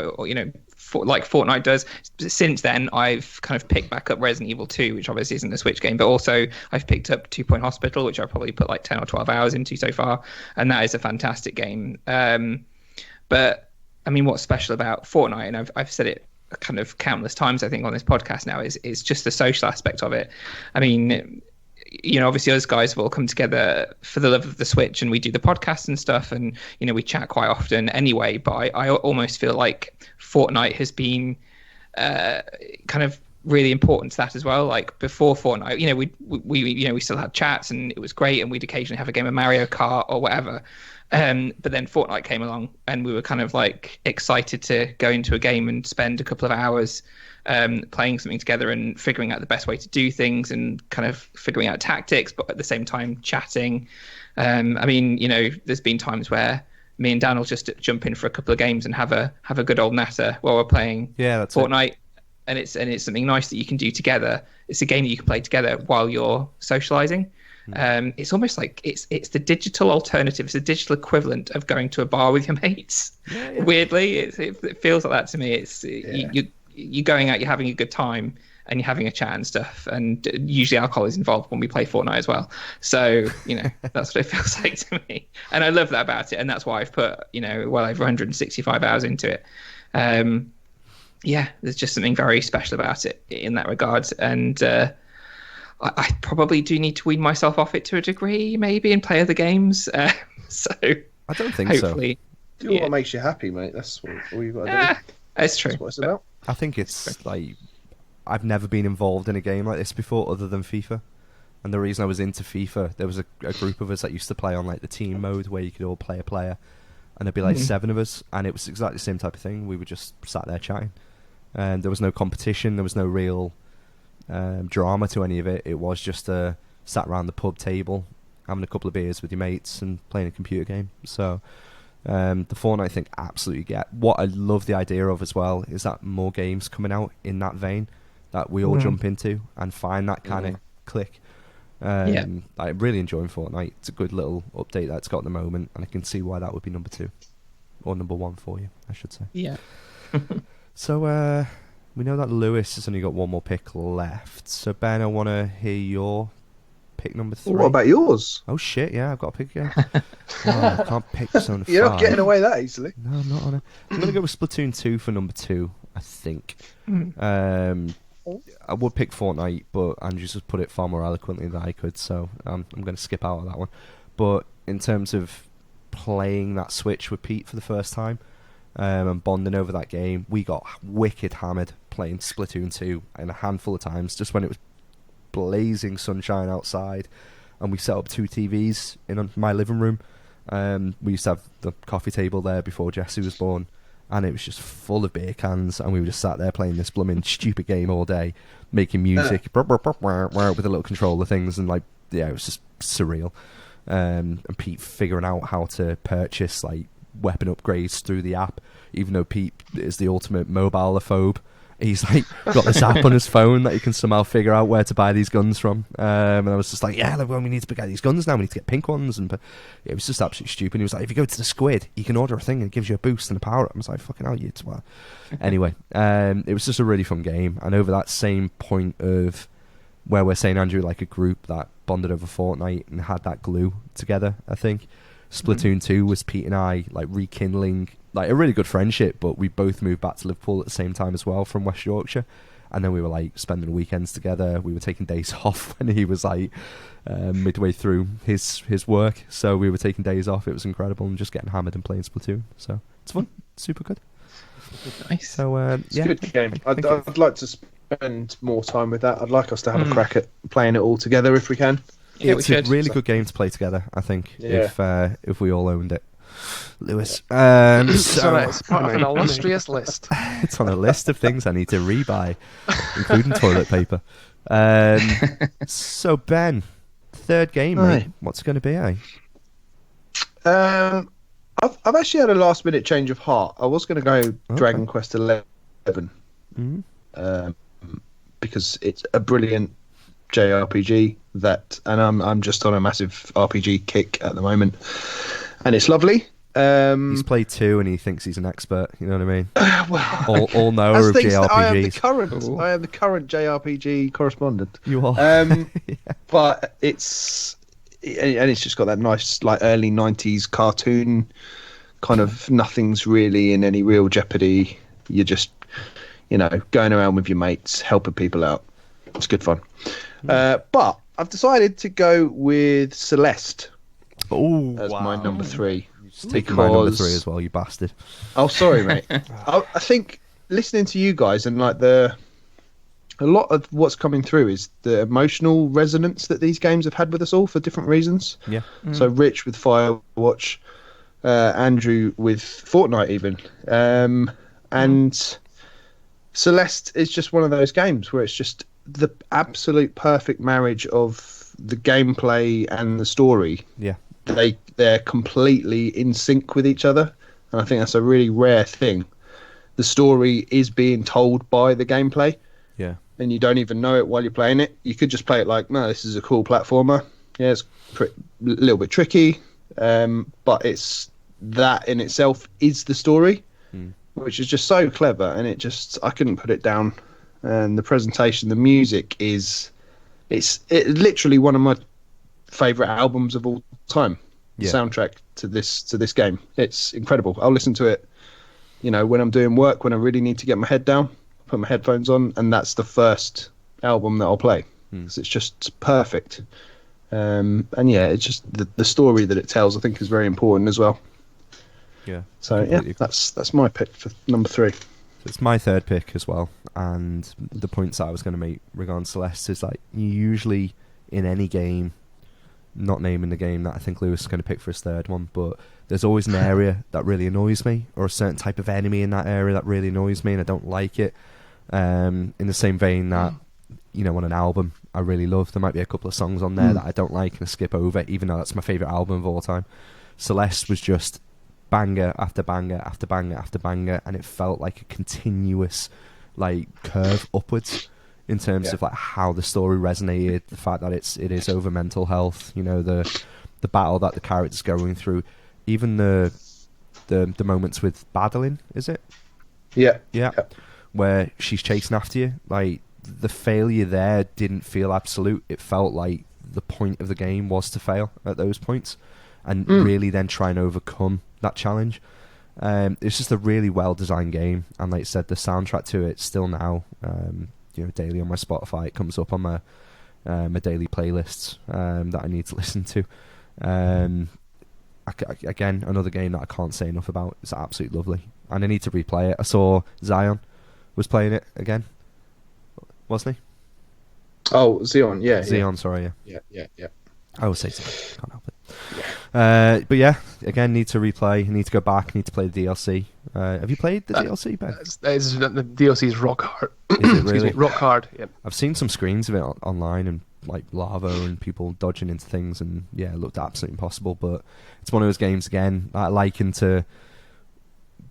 like Fortnite does. Since then, I've kind of picked back up Resident Evil 2, which obviously isn't a Switch game, but also I've picked up 2 Point Hospital, which I've probably put like 10 or 12 hours into so far, and that is a fantastic game. But I mean, what's special about Fortnite, and I've said it kind of countless times, I think, on this podcast now, is just the social aspect of it. I mean, you know, obviously us guys have all come together for the love of the Switch, and we do the podcast and stuff, and you know, we chat quite often anyway, but I almost feel like Fortnite has been kind of really important to that as well. Like before Fortnite, we still had chats and it was great, and we'd occasionally have a game of Mario Kart or whatever. But then Fortnite came along, and we were kind of like excited to go into a game and spend a couple of hours playing something together and figuring out the best way to do things and kind of figuring out tactics, but at the same time chatting. There's been times where me and Dan will just jump in for a couple of games and have a good old natter while we're playing Fortnite. And it's something nice that you can do together. It's a game that you can play together while you're socializing. It's almost like it's the digital alternative. It's the digital equivalent of going to a bar with your mates. Yeah. Weirdly, it feels like that to me. You're going out, you're having a good time, and you're having a chat and stuff. And usually alcohol is involved when we play Fortnite as well. So that's what it feels like to me. And I love that about it. And that's why I've put well over 165 hours into it. There's just something very special about it in that regard. And I probably do need to wean myself off it to a degree, maybe, and play other games. So I don't think hopefully, so. Do what makes you happy, mate. That's all you've got to do. That's true. That's what it's about. I think it's like I've never been involved in a game like this before, other than FIFA. And the reason I was into FIFA, there was a group of us that used to play on like the team mode where you could all play a player, and there'd be like 7 of us, and it was exactly the same type of thing. We were just sat there chatting, and there was no competition, there was no real drama to any of it. It was just sat around the pub table, having a couple of beers with your mates and playing a computer game. So the Fortnite thing, absolutely get. What I love the idea of as well is that more games coming out in that vein that we all jump into and find that kind of click. I'm really enjoying Fortnite. It's a good little update that it's got at the moment, and I can see why that would be number 2 or number 1 for you, I should say. Yeah. So we know that Lewis has only got one more pick left. So Ben, I want to hear your pick number 3. Well, what about yours? Oh shit, yeah, I've got a pick again. I can't pick Persona 5. You're not getting away that easily. No, I'm not on it. I'm going to go with Splatoon 2 for number 2, I think. I would pick Fortnite, but Andrew's just put it far more eloquently than I could, so I'm going to skip out of that one. But in terms of playing that Switch with Pete for the first time and bonding over that game, we got wicked hammered playing Splatoon 2 in a handful of times, just when it was blazing sunshine outside, and we set up 2 TVs in my living room. We used to have the coffee table there before Jesse was born, and it was just full of beer cans, and we were just sat there playing this blooming stupid game all day, making music with the little controller things, and it was just surreal. And Pete figuring out how to purchase weapon upgrades through the app, even though Pete is the ultimate mobile-ophobe. He's got this app on his phone that he can somehow figure out where to buy these guns from. And I was just like, we need to get these guns now. We need to get pink ones. And it was just absolutely stupid. He was like, if you go to the Squid, you can order a thing and it gives you a boost and a power up. I was like, fucking hell, you twat. Anyway, it was just a really fun game. And over that same point of where we're saying, Andrew, like a group that bonded over Fortnite and had that glue together, I think Splatoon 2 was Pete and I rekindling a really good friendship, but we both moved back to Liverpool at the same time as well from West Yorkshire, and then we were spending weekends together. We were taking days off when he was midway through his work, so we were taking days off. It was incredible, and just getting hammered and playing Splatoon, so it's fun. Super good. Nice. So it's a good game. I'd like to spend more time with that. I'd like us to have a crack at playing it all together if we can. Yeah, it's a really good game to play together, I think, if we all owned it. Lewis. It's part of an illustrious list. It's on a list of things I need to rebuy, including toilet paper. So Ben, third game, mate. What's it going to be, I've actually had a last minute change of heart. I was going to go Dragon Quest 11, because it's a brilliant JRPG and I'm just on a massive RPG kick at the moment, and it's lovely. He's played 2 and he thinks he's an expert. You know what I mean? all knower of JRPGs. I am the current JRPG correspondent. You are. But it's just got that nice early 90s cartoon kind of, nothing's really in any real jeopardy. You're just going around with your mates, helping people out. It's good fun. But I've decided to go with Celeste as my number 3. Take my number 3 as well, you bastard. Oh, sorry, mate. I think listening to you guys and like a lot of what's coming through is the emotional resonance that these games have had with us all for different reasons. Yeah. So Rich with Firewatch, Andrew with Fortnite even, and Celeste is just one of those games where it's just the absolute perfect marriage of the gameplay and the story. Yeah. They're completely in sync with each other, and I think that's a really rare thing. The story is being told by the gameplay, Yeah. and you don't even know it while you're playing it. You could just play it like, no, this is a cool platformer. Yeah, it's a little bit tricky, but it's that in itself is the story, which is just so clever, and I couldn't put it down. And the presentation, the music it's literally one of my favorite albums of all time. Yeah. Soundtrack to this game. It's incredible. I'll listen to it, when I'm doing work, when I really need to get my head down, put my headphones on, and that's the first album that I'll play because it's just perfect. And yeah, it's just the story that it tells, I think, is very important as well. Yeah. So yeah, that's my pick for number 3. It's my third pick as well, and the points that I was going to make regarding Celeste is like, you usually in any game, not naming the game that I think Lewis is going to pick for his third one, but there's always an area that really annoys me, or a certain type of enemy in that area that really annoys me and I don't like it. In the same vein that, on an album I really love, there might be a couple of songs on there that I don't like and I skip over, even though that's my favourite album of all time. Celeste was just banger after banger after banger after banger, and it felt like a continuous curve upwards in terms of how the story resonated, the fact that it is over mental health, the battle that the character's going through, even the moments with battling, is it? Yeah. Where she's chasing after you, the failure there didn't feel absolute. It felt like the point of the game was to fail at those points and really then try and overcome that challenge. It's just a really well designed game, and like I said, the soundtrack to it still now, daily on my Spotify, it comes up on my daily playlists that I need to listen to. Again, another game that I can't say enough about. It's absolutely lovely, and I need to replay it. I saw Zion was playing it again, wasn't he? Oh, Xeon, yeah. Xeon, sorry, Yeah. I always say Zion, can't help it. But yeah, again, need to replay, need to go back, need to play the DLC. Have you played the DLC, Ben? The DLC is rock hard. Is it really? Excuse me, rock hard. Yep. I've seen some screens of it online and lava and people dodging into things, and yeah, it looked absolutely impossible. But it's one of those games again that I liken to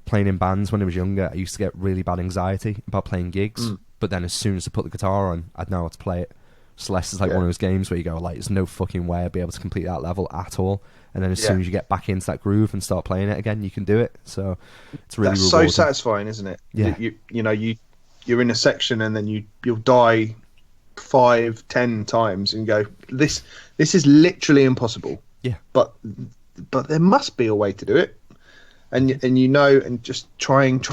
playing in bands when I was younger. I used to get really bad anxiety about playing gigs, but then as soon as I put the guitar on, I'd know how to play it. Celeste is one of those games where you go, there's no fucking way I'd be able to complete that level at all. And then as soon as you get back into that groove and start playing it again, you can do it. So it's really rewarding. So satisfying, isn't it? Yeah. You're in a section and then you'll die 5-10 times and go, this is literally impossible. Yeah. But there must be a way to do it. And just trying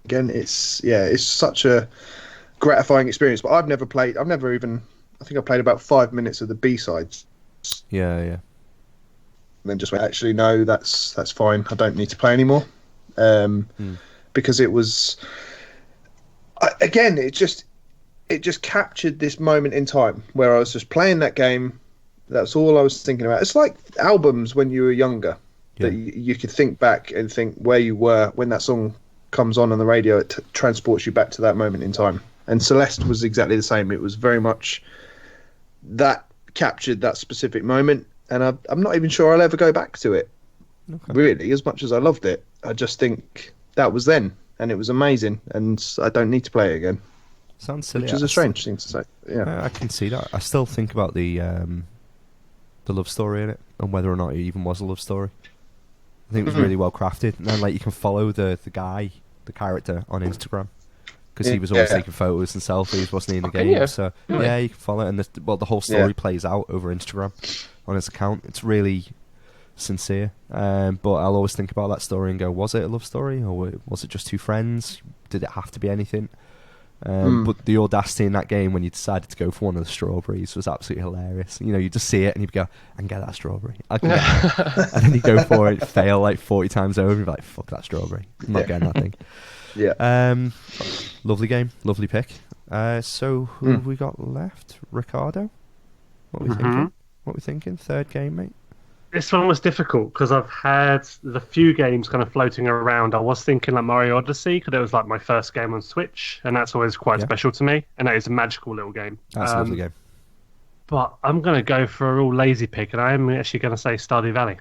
again, it's such a gratifying experience. But I think I played about 5 minutes of the B-sides. Yeah. And then just went, actually, no, that's fine. I don't need to play anymore. Because it was, again, it just captured this moment in time where I was just playing that game. That's all I was thinking about. It's like albums when you were younger, that you could think back and think where you were when that song comes on the radio. It transports you back to that moment in time. And Celeste was exactly the same. It was very much that captured that specific moment. And I'm not even sure I'll ever go back to it. Okay. Really, as much as I loved it, I just think that was then, and it was amazing, and I don't need to play it again. Sounds silly. Which is a strange thing to say. Yeah, I can see that. I still think about the love story in it, and whether or not it even was a love story. I think it was really well crafted, and then you can follow the character on Instagram. Because he was always taking photos and selfies, wasn't he, in the game? Yeah. So yeah, you can follow it, and the whole story plays out over Instagram on his account. It's really sincere, but I'll always think about that story and go, was it a love story, or was it just two friends? Did it have to be anything? But the audacity in that game when you decided to go for one of the strawberries was absolutely hilarious. You know, you just see it and you go, I can get that strawberry. I can get that. And then you go for it, fail like 40 times over, and you're like, fuck that strawberry. I'm not getting that thing. Yeah. Lovely game, lovely pick. So who have we got left? Ricardo? What are we thinking? What are we thinking? Third game, mate? This one was difficult because I've had the few games kind of floating around. I was thinking like Mario Odyssey because it was like my first game on Switch, and that's always quite special to me. And that is a magical little game. That's a lovely game. But I'm going to go for a real lazy pick, and I am actually going to say Stardew Valley.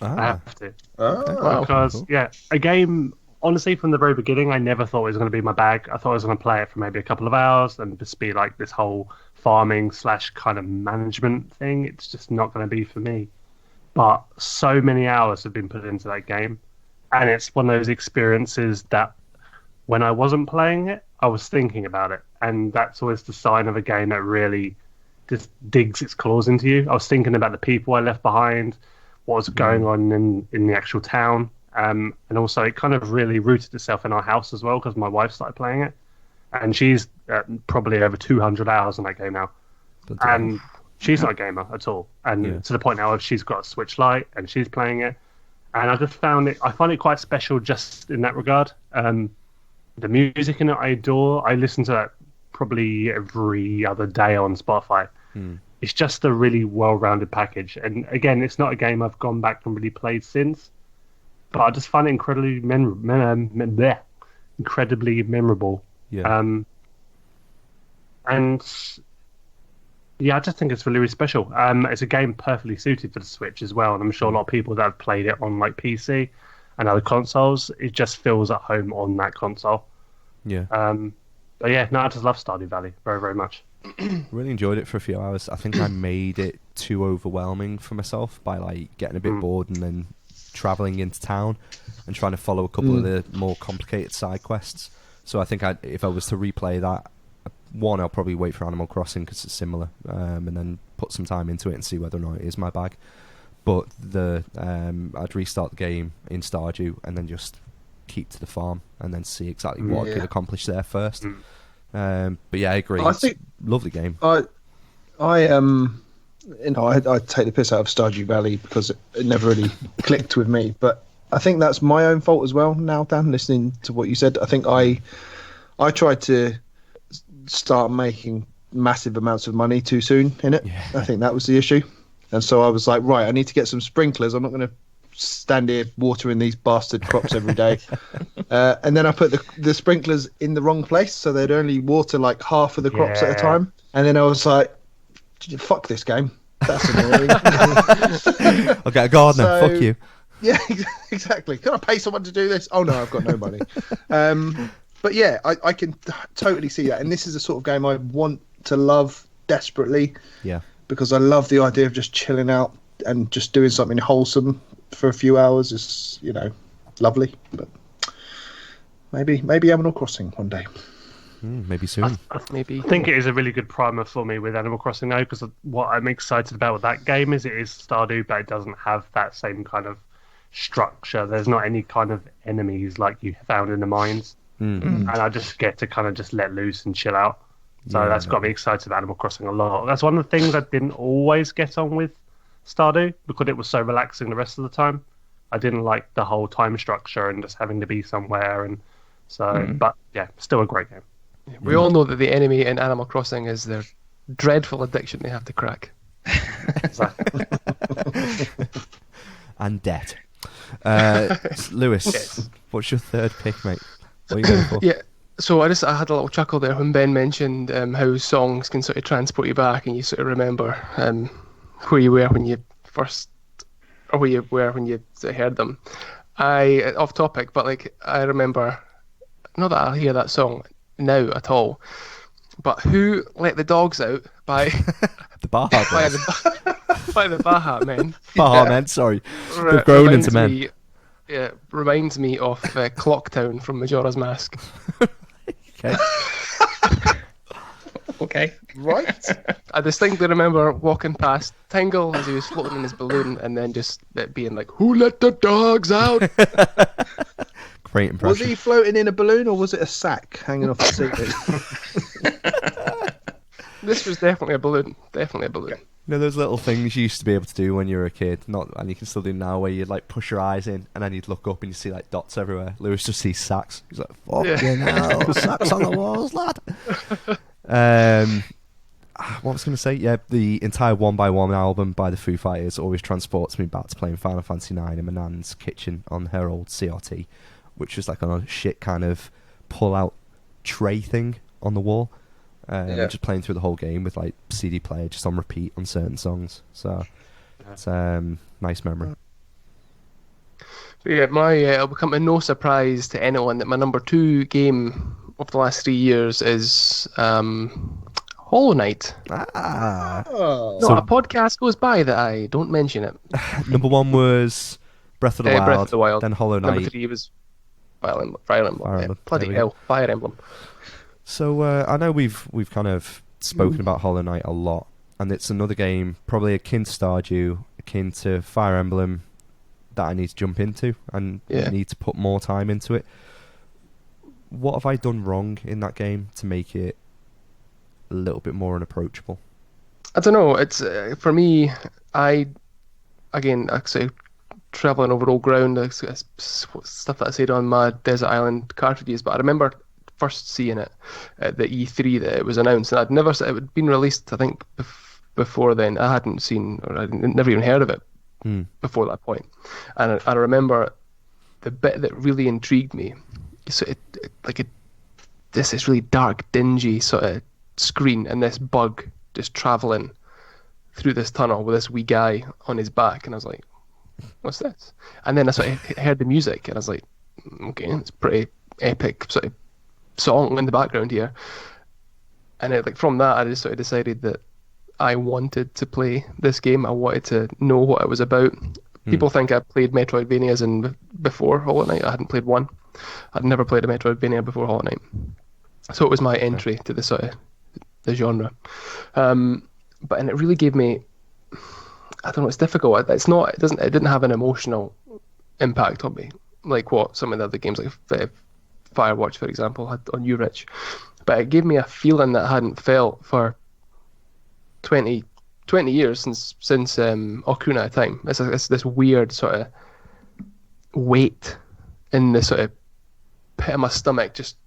I have to. Because, a game, honestly, from the very beginning, I never thought it was going to be my bag. I thought I was going to play it for maybe a couple of hours and just be like this whole farming / kind of management thing. It's just not going to be for me. But so many hours have been put into that game, and it's one of those experiences that when I wasn't playing it, I was thinking about it, and that's always the sign of a game that really just digs its claws into you. I was thinking about the people I left behind, what was going on in the actual town, and also it kind of really rooted itself in our house as well because my wife started playing it, and she's probably over 200 hours in that game now, and she's not a gamer at all, and to the point now she's got a Switch Lite and she's playing it, and I find it quite special just in that regard. The music in it I adore. I listen to that probably every other day on Spotify. It's just a really well-rounded package, and again, it's not a game I've gone back and really played since, but I just find it incredibly memorable. I just think it's really special. It's a game perfectly suited for the Switch as well, and I'm sure a lot of people that have played it on like PC and other consoles, it just feels at home on that console. But I just love Stardew Valley very, very much. Really enjoyed it for a few hours. I think I made it too overwhelming for myself by like getting a bit bored and then travelling into town and trying to follow a couple of the more complicated side quests. So I think if I was to replay that, one, I'll probably wait for Animal Crossing because it's similar, and then put some time into it and see whether or not it is my bag. But I'd restart the game in Stardew and then just keep to the farm and then see exactly what I could accomplish there first. But I agree. I think lovely game. I take the piss out of Stardew Valley because it never really clicked with me. But I think that's my own fault as well. Now, Dan, listening to what you said, I think I tried to start making massive amounts of money too soon in it. I think that was the issue, and so I was like, right, I need to get some sprinklers. I'm not going to stand here watering these bastard crops every day. And then I put the sprinklers in the wrong place, so they'd only water like half of the crops at a time. And then I was like, fuck this game, that's annoying. I'll get a gardener. Fuck you. Yeah, exactly. Can I pay someone to do this? Oh no, I've got no money. But yeah, I can totally see that. And this is the sort of game I want to love desperately. Yeah. Because I love the idea of just chilling out and just doing something wholesome for a few hours is, lovely. But maybe Animal Crossing one day. Maybe soon. I think it is a really good primer for me with Animal Crossing though, because what I'm excited about with that game is it is Stardew, but it doesn't have that same kind of structure. There's not any kind of enemies like you found in the mines. And I just get to kind of just let loose and chill out. So that's got me excited about Animal Crossing a lot. That's one of the things I didn't always get on with Stardew because it was so relaxing the rest of the time. I didn't like the whole time structure and just having to be somewhere. And so, but still a great game. We all know that the enemy in Animal Crossing is their dreadful addiction they have to crack. And debt. Lewis, what's your third pick, mate? What are you going for? Yeah, so I had a little chuckle there when Ben mentioned how songs can sort of transport you back and you sort of remember where you were when you first, or where you were when you sort of heard them. Off topic, but like I remember, not that I hear that song now at all, but Who Let the Dogs Out by the Baha by the Baha Men. Baha Men, sorry, they've grown into men. Reminds me of Clocktown from Majora's Mask. Okay. Okay. Right. I distinctly remember walking past Tingle as he was floating in his balloon and then just it being like, "Who let the dogs out?" Great Was impression. he floating in a balloon or was it a sack hanging off the ceiling? This was definitely a balloon. Definitely a balloon. You know those little things you used to be able to do when you were a kid, and you can still do now, where you'd like push your eyes in and then you'd look up and you see like dots everywhere. Lewis just sees sacks. He's like, "Fucking hell, sacks on the walls, lad." What was I going to say? Yeah, the entire One by One album by the Foo Fighters always transports me back to playing Final Fantasy IX in my nan's kitchen on her old CRT, which was like on a shit kind of pull-out tray thing on the wall. Just playing through the whole game with like CD player just on repeat on certain songs. So it's nice memory. But yeah, it'll become to no surprise to anyone that my number 2 game of the last 3 years is Hollow Knight. Oh. Not a podcast goes by that I don't mention it. Number 1 was Breath of the Wild, Breath of the Wild. then Hollow Knight. Number 3 was Fire Emblem. Fire Emblem. Bloody There we hell, Fire Emblem. So I know we've kind of spoken about Hollow Knight a lot, and it's another game probably akin to Stardew, akin to Fire Emblem, that I need to jump into and need to put more time into it. What have I done wrong in that game to make it a little bit more unapproachable? I don't know. It's for me. I say traveling over old ground, stuff that I said on my Desert Island cartridges. But I remember first seeing it at the E3 that it was announced, and it had been released. I think before then, I hadn't seen or I'd never even heard of it before that point. And I remember the bit that really intrigued me. So this really dark, dingy sort of screen, and this bug just traveling through this tunnel with this wee guy on his back, and I was like, "What's this?" And then I sort of heard the music, and I was like, "Okay, it's pretty epic sort of song in the background here." And from that, I just sort of decided that I wanted to play this game. I wanted to know what it was about. People think I played Metroidvanias before Hollow Knight. I hadn't played one. I'd never played a Metroidvania before Hollow Knight, so it was my entry to the genre. And it really gave me, I don't know, it's difficult. It didn't have an emotional impact on me like what some of the other games like Firewatch, for example, had on you, Rich. But it gave me a feeling that I hadn't felt for 20 years since Ocarina of Time. It's this weird sort of weight in the sort of pit of my stomach, just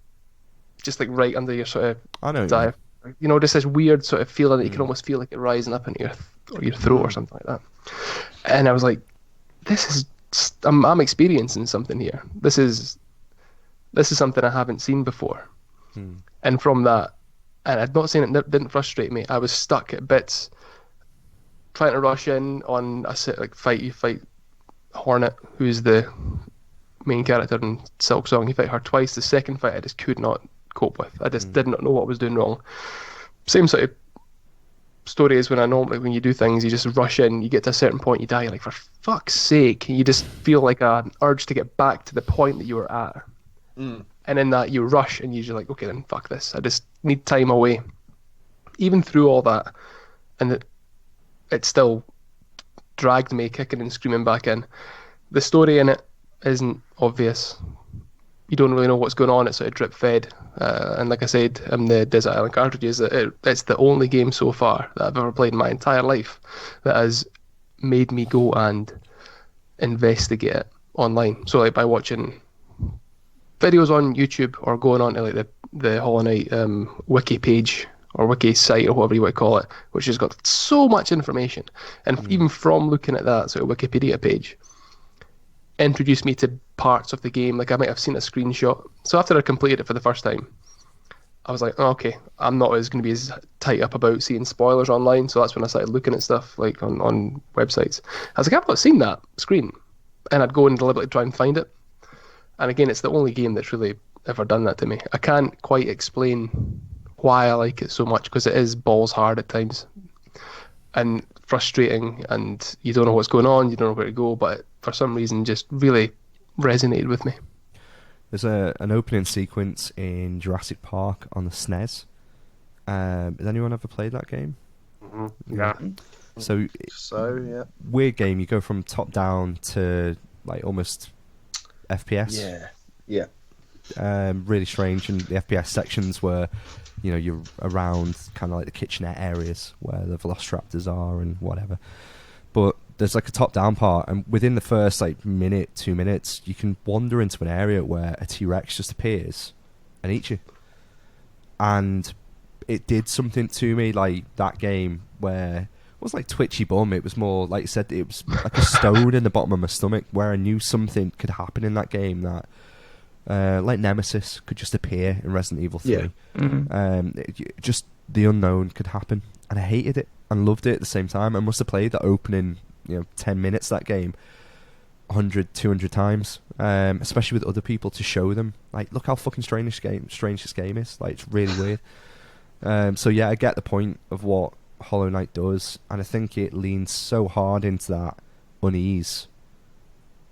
like right under your sort of I know. diaphragm. You know, just this weird sort of feeling that you can almost feel like it rising up into your throat or something like that. And I was like, I'm experiencing something here. This is something I haven't seen before. And from that, and I'd not seen it, didn't frustrate me. I was stuck at bits trying to rush in on a fight Hornet, who's the main character in Silk Song. You fight her twice. The second fight I just could not cope with. I just did not know what I was doing wrong. Same sort of story as when you do things, you just rush in, you get to a certain point, you die, you're like, for fuck's sake, and you just feel like an urge to get back to the point that you were at. And in that you rush and you're just like, okay then, fuck this, I just need time away. Even through all that, and it still dragged me kicking and screaming back in. The story in it isn't obvious. You don't really know what's going on. It's sort of drip fed, and like I said, the Desert Island cartridges, it's the only game so far that I've ever played in my entire life that has made me go and investigate it online. So like by watching videos on YouTube or going on to like the Hollow Knight wiki page or wiki site or whatever you want to call it, which has got so much information, and even from looking at that sort of Wikipedia page, introduced me to parts of the game. Like I might have seen a screenshot. So after I completed it for the first time, I was like, oh, okay, I'm not going to be as tight up about seeing spoilers online. So that's when I started looking at stuff like on websites. I was like, I've not seen that screen, and I'd go and deliberately try and find it. And again, it's the only game that's really ever done that to me. I can't quite explain why I like it so much, because it is balls hard at times and frustrating, and you don't know what's going on, you don't know where to go, but for some reason just really resonated with me. There's an opening sequence in Jurassic Park on the SNES. Has anyone ever played that game? Yeah. So yeah. Weird game. You go from top down to like almost FPS. Yeah. Yeah. Really strange, and the FPS sections were, you're around kind of like the kitchenette areas where the velociraptors are and whatever. But there's like a top-down part, and within the first like minute, 2 minutes, you can wander into an area where a T-Rex just appears and eats you. And it did something to me, like that game where it was like twitchy bum. It was more like you said, it was like a stone in the bottom of my stomach, where I knew something could happen in that game that. Like Nemesis could just appear in Resident Evil 3. Yeah. Just the unknown could happen, and I hated it and loved it at the same time. I must have played the opening 10 minutes of that game 100, 200 times, especially with other people, to show them like, look how fucking strange this game is. Like, it's really weird. So yeah, I get the point of what Hollow Knight does, and I think it leans so hard into that unease.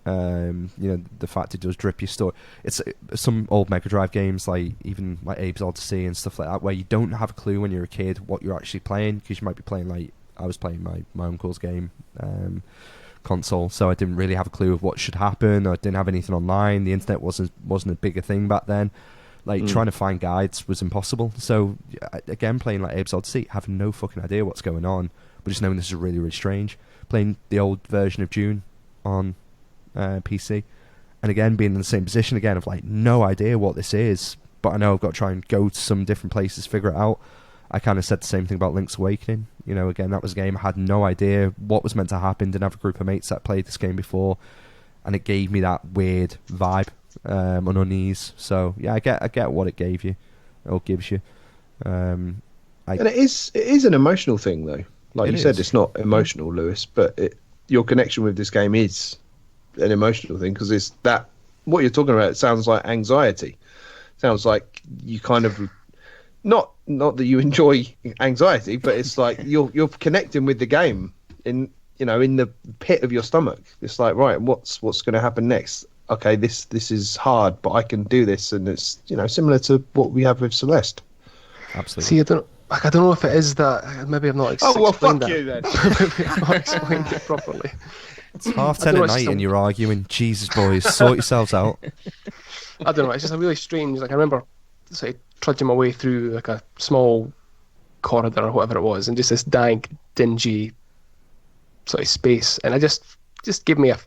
The fact it does drip your story. It's some old Mega Drive games, like even like Abe's Odyssey and stuff like that, where you don't have a clue when you're a kid what you're actually playing, because you might be playing, like I was playing my uncle's game console, so I didn't really have a clue of what should happen. I didn't have anything online. The internet wasn't a bigger thing back then. Like trying to find guides was impossible. So again, playing like Abe's Odyssey, having no fucking idea what's going on, but just knowing this is really, really strange. Playing the old version of Dune on PC, and again being in the same position again of like no idea what this is, but I know I've got to try and go to some different places, figure it out. I kind of said the same thing about Link's Awakening. Again, that was a game I had no idea what was meant to happen, didn't have a group of mates that played this game before, and it gave me that weird vibe on unease. So yeah, I get what it gave you, or gives you. And it is an emotional thing though. Like you said, it's not emotional, Lewis, but your connection with this game is an emotional thing, because it's that what you're talking about. It sounds like anxiety. Sounds like you kind of not that you enjoy anxiety, but it's like you're connecting with the game in the pit of your stomach. It's like, right, what's going to happen next? Okay, this is hard, but I can do this, and it's similar to what we have with Celeste. Absolutely. See, I don't know if it is that. Maybe I'm not. Fuck that. you then. Maybe I've not explained it properly. It's 10:30 at night and you're arguing. Jesus, boys, sort yourselves out. I don't know. It's just a really strange. Like, I remember sort of trudging my way through like a small corridor or whatever it was, and just this dank, dingy sort of space, and I just gave me a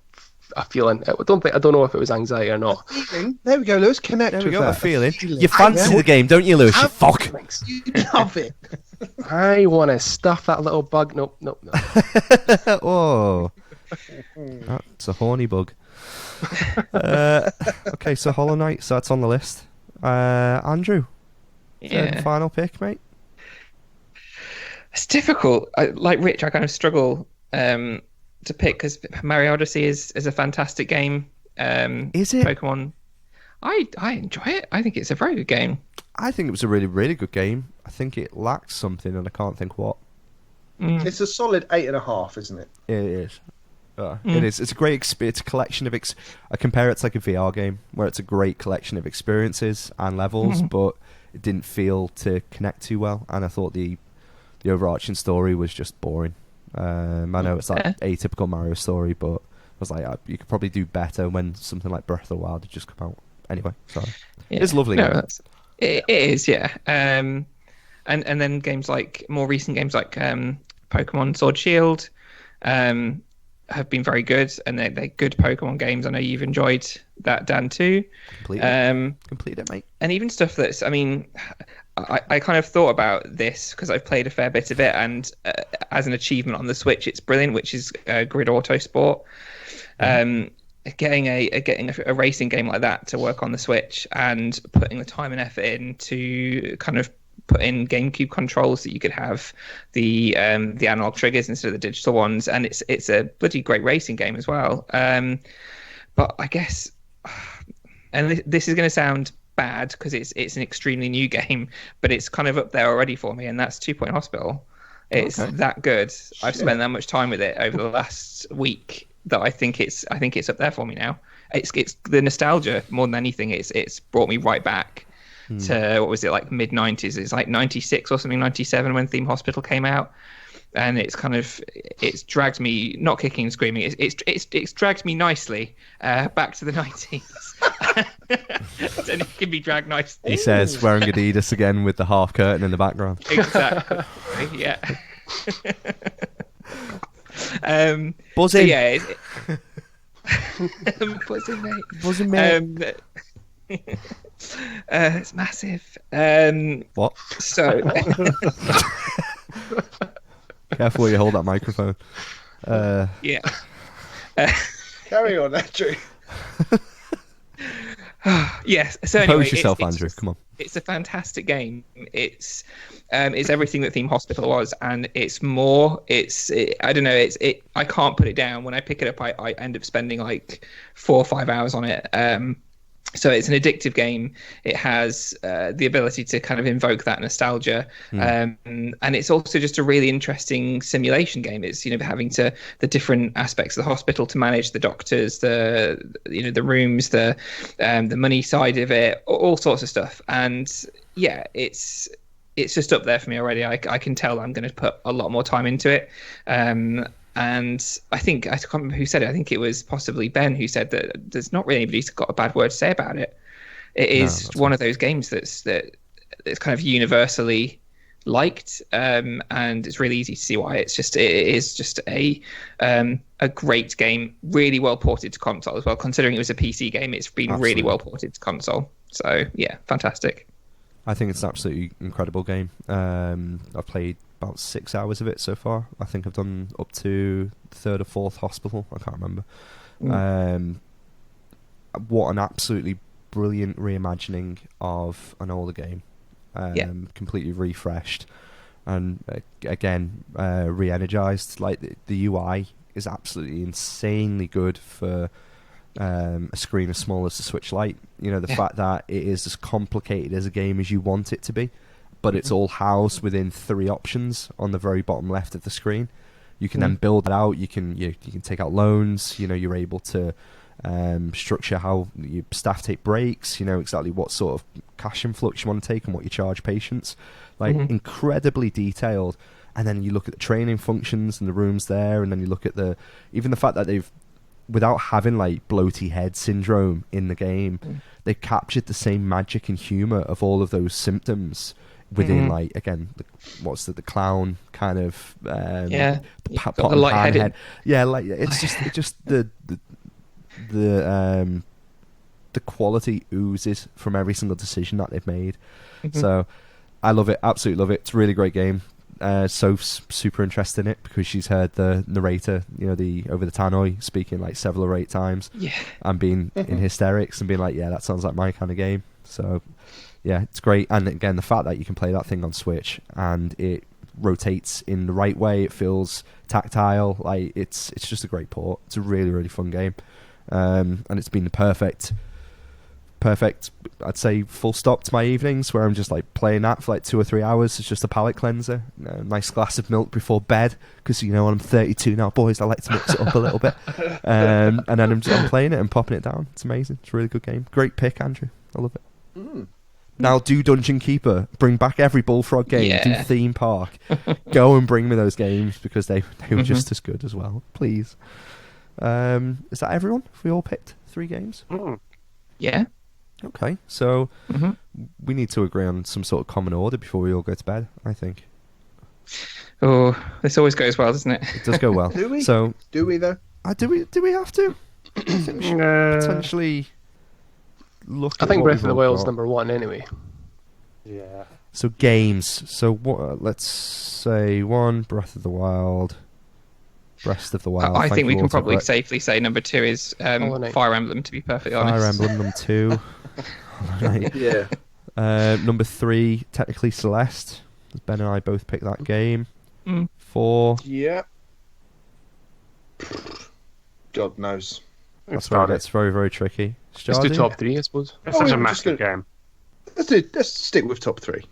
feeling. I don't know if it was anxiety or not. There we go, Lewis. Connect There we with go. that. A feeling. You fancy the game, don't you, Lewis? You fuck. You love it. I want to stuff that little bug. Nope. Oh. That's a horny bug. Okay, so Hollow Knight, so that's on the list. Andrew, Yeah. final pick, mate. It's difficult. Like Rich, I kind of struggle to pick, because Mario Odyssey is a fantastic game. Is it? Pokemon. I enjoy it. I think it's a very good game. I think it was a really, really good game. I think it lacked something, and I can't think what. It's a solid 8.5, isn't it? It is. It is. It's a great experience. It's a collection of. I compare it to like a VR game, where it's a great collection of experiences and levels, but it didn't feel to connect too well. And I thought the overarching story was just boring. I know it's like atypical Mario story, but I was like, you could probably do better when something like Breath of the Wild had just come out. Anyway, sorry. Yeah. It's lovely. No, it is, yeah. And then more recent games like Pokemon Sword Shield have been very good, and they're good Pokemon games. I know you've enjoyed that, Dan, too. Complete it, mate. And even stuff that's, I kind of thought about this because I've played a fair bit of it, and as an achievement on the Switch, it's brilliant, which is Grid Autosport. Getting a racing game like that to work on the Switch, and putting the time and effort in to kind of put in GameCube controls that you could have the analog triggers instead of the digital ones, and it's a bloody great racing game as well. But I guess, and this is going to sound bad because it's an extremely new game, but it's kind of up there already for me, and that's 2 Point Hospital. It's that good. I've spent that much time with it over the last week that I think it's up there for me now. It's the nostalgia more than anything. It's brought me right back to, what was it, like mid 90s? It's like 96 or something, 97 when Theme Hospital came out, and it's dragged me, not kicking and screaming. It's dragged me nicely back to the 90s. Then it can be dragged nicely. He says, wearing Adidas again with the half curtain in the background. Exactly. Yeah. Buzzing. Yeah. Buzzing, mate. Buzzing, mate. It's massive. What? So. Careful where you hold that microphone. Yeah. Carry on, Andrew. Yes. So anyway, Compose yourself, Andrew. Come on. It's a fantastic game. It's everything that Theme Hospital was, and it's more. I don't know. I can't put it down. When I pick it up, I end up spending like 4 or 5 hours on it. So it's an addictive game. It has the ability to kind of invoke that nostalgia, and it's also just a really interesting simulation game. It's having the different aspects of the hospital to manage, the doctors, the rooms, the money side of it, all sorts of stuff. And yeah, it's just up there for me already. I can tell I'm going to put a lot more time into it. And I can't remember who said it. I think it was possibly Ben who said that there's not really anybody who's got a bad word to say about it. It is one of those games that's kind of universally liked, and it's really easy to see why. It is just a great game, really well ported to console as well. Considering it was a PC game, it's been really well ported to console. So yeah, fantastic. I think it's an absolutely incredible game. I've played about 6 hours of it so far. I think I've done up to the 3rd or 4th hospital. I can't remember. What an absolutely brilliant reimagining of an older game. Completely refreshed and again re-energized. Like the UI is absolutely insanely good for a screen as small as the Switch Lite. The fact that it is as complicated as a game as you want it to be, but it's all housed within 3 options on the very bottom left of the screen. You can then build it out. You can take out loans. You're able to structure how your staff take breaks. Exactly what sort of cash influx you want to take and what you charge patients. Incredibly detailed. And then you look at the training functions and the rooms there, and then you look at even the fact that they've, without having like bloaty head syndrome in the game, they've captured the same magic and humor of all of those symptoms within the clown kind of the light-headed head. It's just the quality oozes from every single decision that they've made. So I love it, absolutely love it. It's a really great game. Super interested in it because she's heard the narrator, the over the tannoy speaking like 7 or 8 times, and being in hysterics and being like, yeah, that sounds like my kind of game. So yeah, it's great. And again, the fact that you can play that thing on Switch and it rotates in the right way, it feels tactile, like it's just a great port. It's a really, really fun game, and it's been the perfect, I'd say, full stop to my evenings where I'm just like playing that for like 2 or 3 hours. It's just a palate cleanser, a nice glass of milk before bed, because I'm 32 now, boys. I like to mix it up a little bit, and then I'm playing it and popping it down. It's amazing. It's a really good game. Great pick, Andrew. I love it. Now do Dungeon Keeper. Bring back every Bullfrog game. Do Theme Park. Go and bring me those games because they were just as good as well. Please. Is that everyone? Have we all picked 3 games? Yeah. Okay, so we need to agree on some sort of common order before we all go to bed, I think. Oh, this always goes well, doesn't it? It does go well. Do we? So, do we though? Do we have to? I think we should potentially look at I think what Breath of we've the all Wild's got. #1 anyway. Yeah. So games. So what? Let's say 1, Breath of the Wild. Breath of the Wild. I think we you, can probably autocorrect. safely say number 2 is Hollow Knight. Fire Emblem, to be perfectly honest. Fire Emblem number 2. Right. Yeah. Number 3, technically Celeste. Ben and I both picked that game. 4. Yeah. God knows. That's where it gets very, very tricky. Let's do Stardust? top 3, I suppose. It's Oh, such yeah, a we're just massive game. Let's stick with top 3.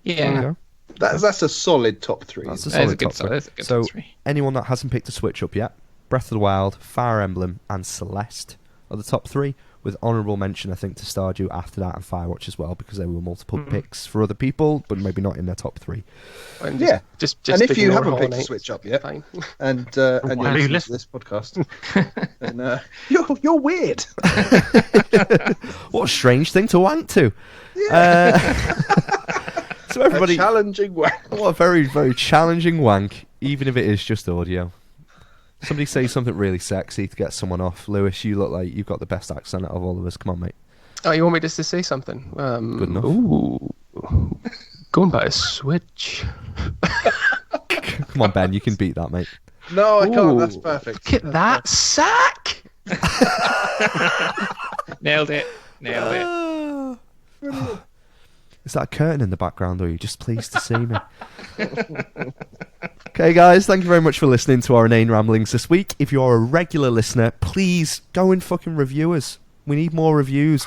There you Yeah. go. That's a solid top 3. That's a That is solid a good top 3. that's a good So top 3. anyone that hasn't picked a Switch up yet, Breath of the Wild, Fire Emblem, and Celeste are the top 3, with honourable mention, I think, to Stardew after that and Firewatch as well, because there were multiple picks for other people, but maybe not in their top 3. And Yeah. Just And if you ignore haven't Hollow picked a Knight. Switch up yet, Fine. and Why you're are you listening to this podcast, then you're weird. What a strange thing to wank to. So everybody, A challenging way. what a very, very challenging wank, even if it is just audio. Somebody say something really sexy to get someone off. Lewis, you look like you've got the best accent out of all of us. Come on, mate. Oh, you want me just to say something? Good enough. Ooh, going by a switch. Come on, Ben, you can beat that, mate. No, I can't. Ooh, That's perfect. Look at that sack! Nailed it. Nailed it. Is that a curtain in the background, or are you just pleased to see me? Okay, guys, thank you very much for listening to our inane ramblings this week. If you're a regular listener, please go and fucking review us. We need more reviews.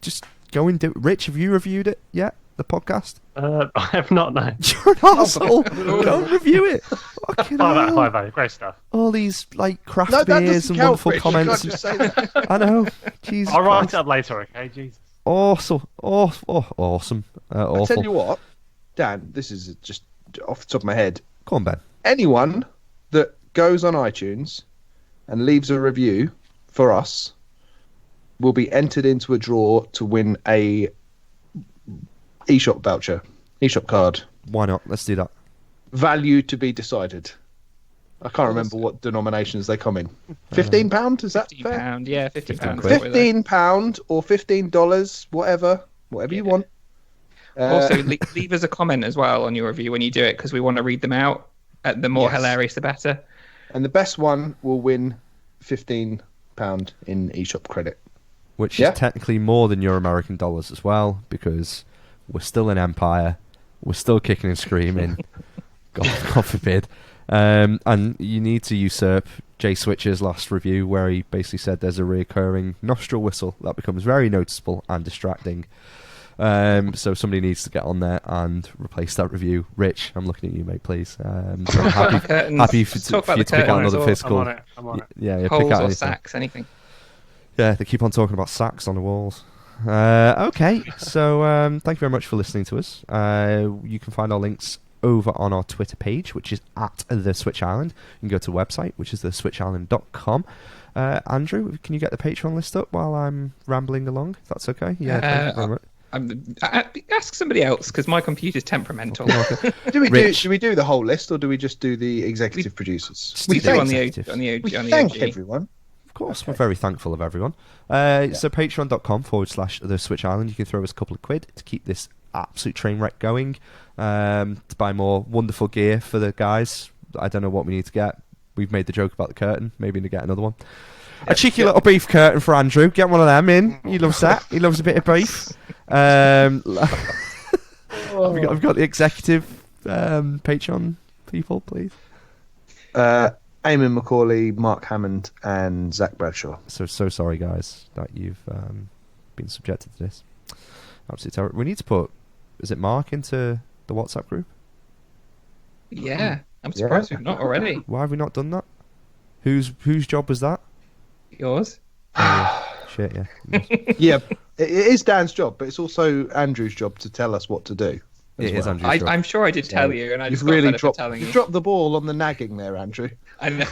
Just go and do it. Rich, have you reviewed it yet? The podcast? I have not, no. You're an arsehole. Go and review it. Fucking 5 out of hell. 5 value. Great stuff. All these like craft No, that beers doesn't and count, wonderful Rich. You comments. can't just say that. I know. Jesus I'll write Christ. it up later, okay? Jesus. Awesome. Awesome. I Awful. tell you what, Dan, this is just off the top of my head. Come on, Ben. Anyone that goes on iTunes and leaves a review for us will be entered into a draw to win a eShop voucher, eShop card. Why not? Let's do that. Value to be decided. I can't remember what denominations they come in. £15, is that fair? £15, yeah, £15. quid. £15 or $15, whatever you want. Also, leave us a comment as well on your review when you do it, because we want to read them out. The more Yes. hilarious, the better. And the best one will win £15 in eShop credit. Which Yeah. is technically more than your American dollars as well, because we're still an empire. We're still kicking and screaming. God forbid. And you need to usurp Jay Switcher's last review, where he basically said there's a recurring nostril whistle that becomes very noticeable and distracting. So somebody needs to get on there and replace that review. Rich, I'm looking at you, mate, please. So I'm happy for Talk about you the to pick out curtains another or- physical. I'm on it. Yeah, pick Holes out or anything. sacks, anything. Yeah, they keep on talking about sacks on the walls. Okay, so thank you very much for listening to us. You can find our links over on our Twitter page, which is at The Switch Island. You can go to the website, which is theswitchisland.com. Andrew, can you get the Patreon list up while I'm rambling along? If that's okay? Yeah, thank you very much. Ask somebody else, because my computer's temperamental. Do Rich. we do the whole list, or do we just do the executive producers? We do on the executives. We on the thank OG. everyone. Of course, we're very thankful of everyone. So patreon.com/The Switch Island. You can throw us a couple of quid to keep this absolute train wreck going. To buy more wonderful gear for the guys. I don't know what we need to get. We've made the joke about the curtain. Maybe to get another one. A cheeky little beef curtain for Andrew. Get one of them in. He loves that. He loves a bit of beef. I've got the executive Patreon people, please. Eamon Macaulay, Mark Hammond, and Zach Bradshaw. So sorry, guys, that you've been subjected to this. Absolutely terrible. We need to put, is it Mark into the WhatsApp group? Yeah, I'm surprised we've not already. Why have we not done that? Whose job was that? Yours? Shit, yeah. Yeah, it is Dan's job, but it's also Andrew's job to tell us what to do. It is Andrew's job. I'm sure I did tell you, and I You've just got really fed up with dropped, telling you you. dropped the ball on the nagging there, Andrew. I know.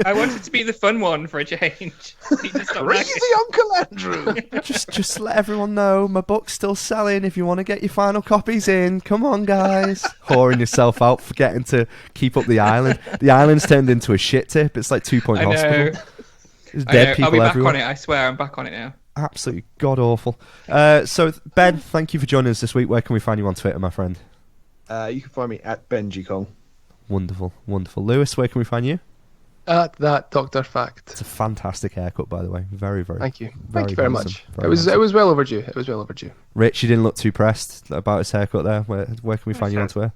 I wanted to be the fun one for a change. You just stopped Crazy nagging. Uncle Andrew. Just let everyone know my book's still selling. If you want to get your final copies in, come on, guys. Whoring yourself out, forgetting to keep up the island. The island's turned into a shit tip. It's like 2 Point I know. Hospital. There's I dead know. people I'll be back everywhere. on it. I swear, I'm back on it now. Absolutely god awful. So Ben, thank you for joining us this week. Where can we find you on Twitter, my friend? You can find me at Benji Kong. Wonderful. Lewis, where can we find you? At that Dr. Fact. It's a fantastic haircut, by the way. Very, very. Thank you. Thank you very handsome. much. Very It was handsome. well overdue. It was well overdue. Rich, you didn't look too pressed about his haircut there. Where can we find you on Twitter?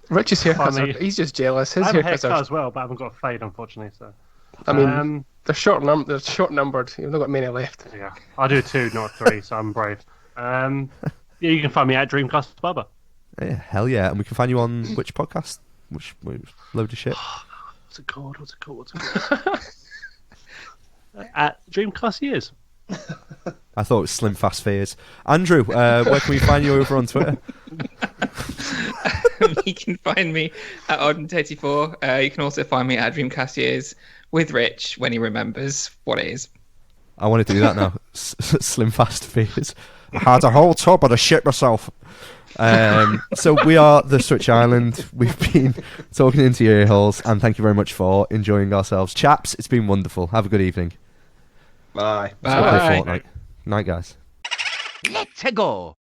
Rich's haircuts Funny. he's just jealous. His I have a haircuts haircut are. as well, but I haven't got a fade, unfortunately. So, I mean, they're short numbered. You've not got many left. yeah, I do 2, not 3, so I'm brave. Yeah, you can find me at Dreamcast Barber. Yeah, hell yeah. And we can find you on which podcast? Which load of shit? What's it called? At Dreamcast Years. I thought it was Slim Fast Fears. Andrew, where can we find you over on Twitter? You can find me at Odd34. You can also find me at Dreamcast Years with Rich when he remembers what it is. I want to do that now. Slim Fast Fears. I had a whole tub and I shit myself. So we are the Switch Island. We've been talking into your ear holes, and thank you very much for enjoying ourselves. Chaps, it's been wonderful. Have a good evening. Bye. Let's go play Bye. Fortnite. Night, guys. Let's go.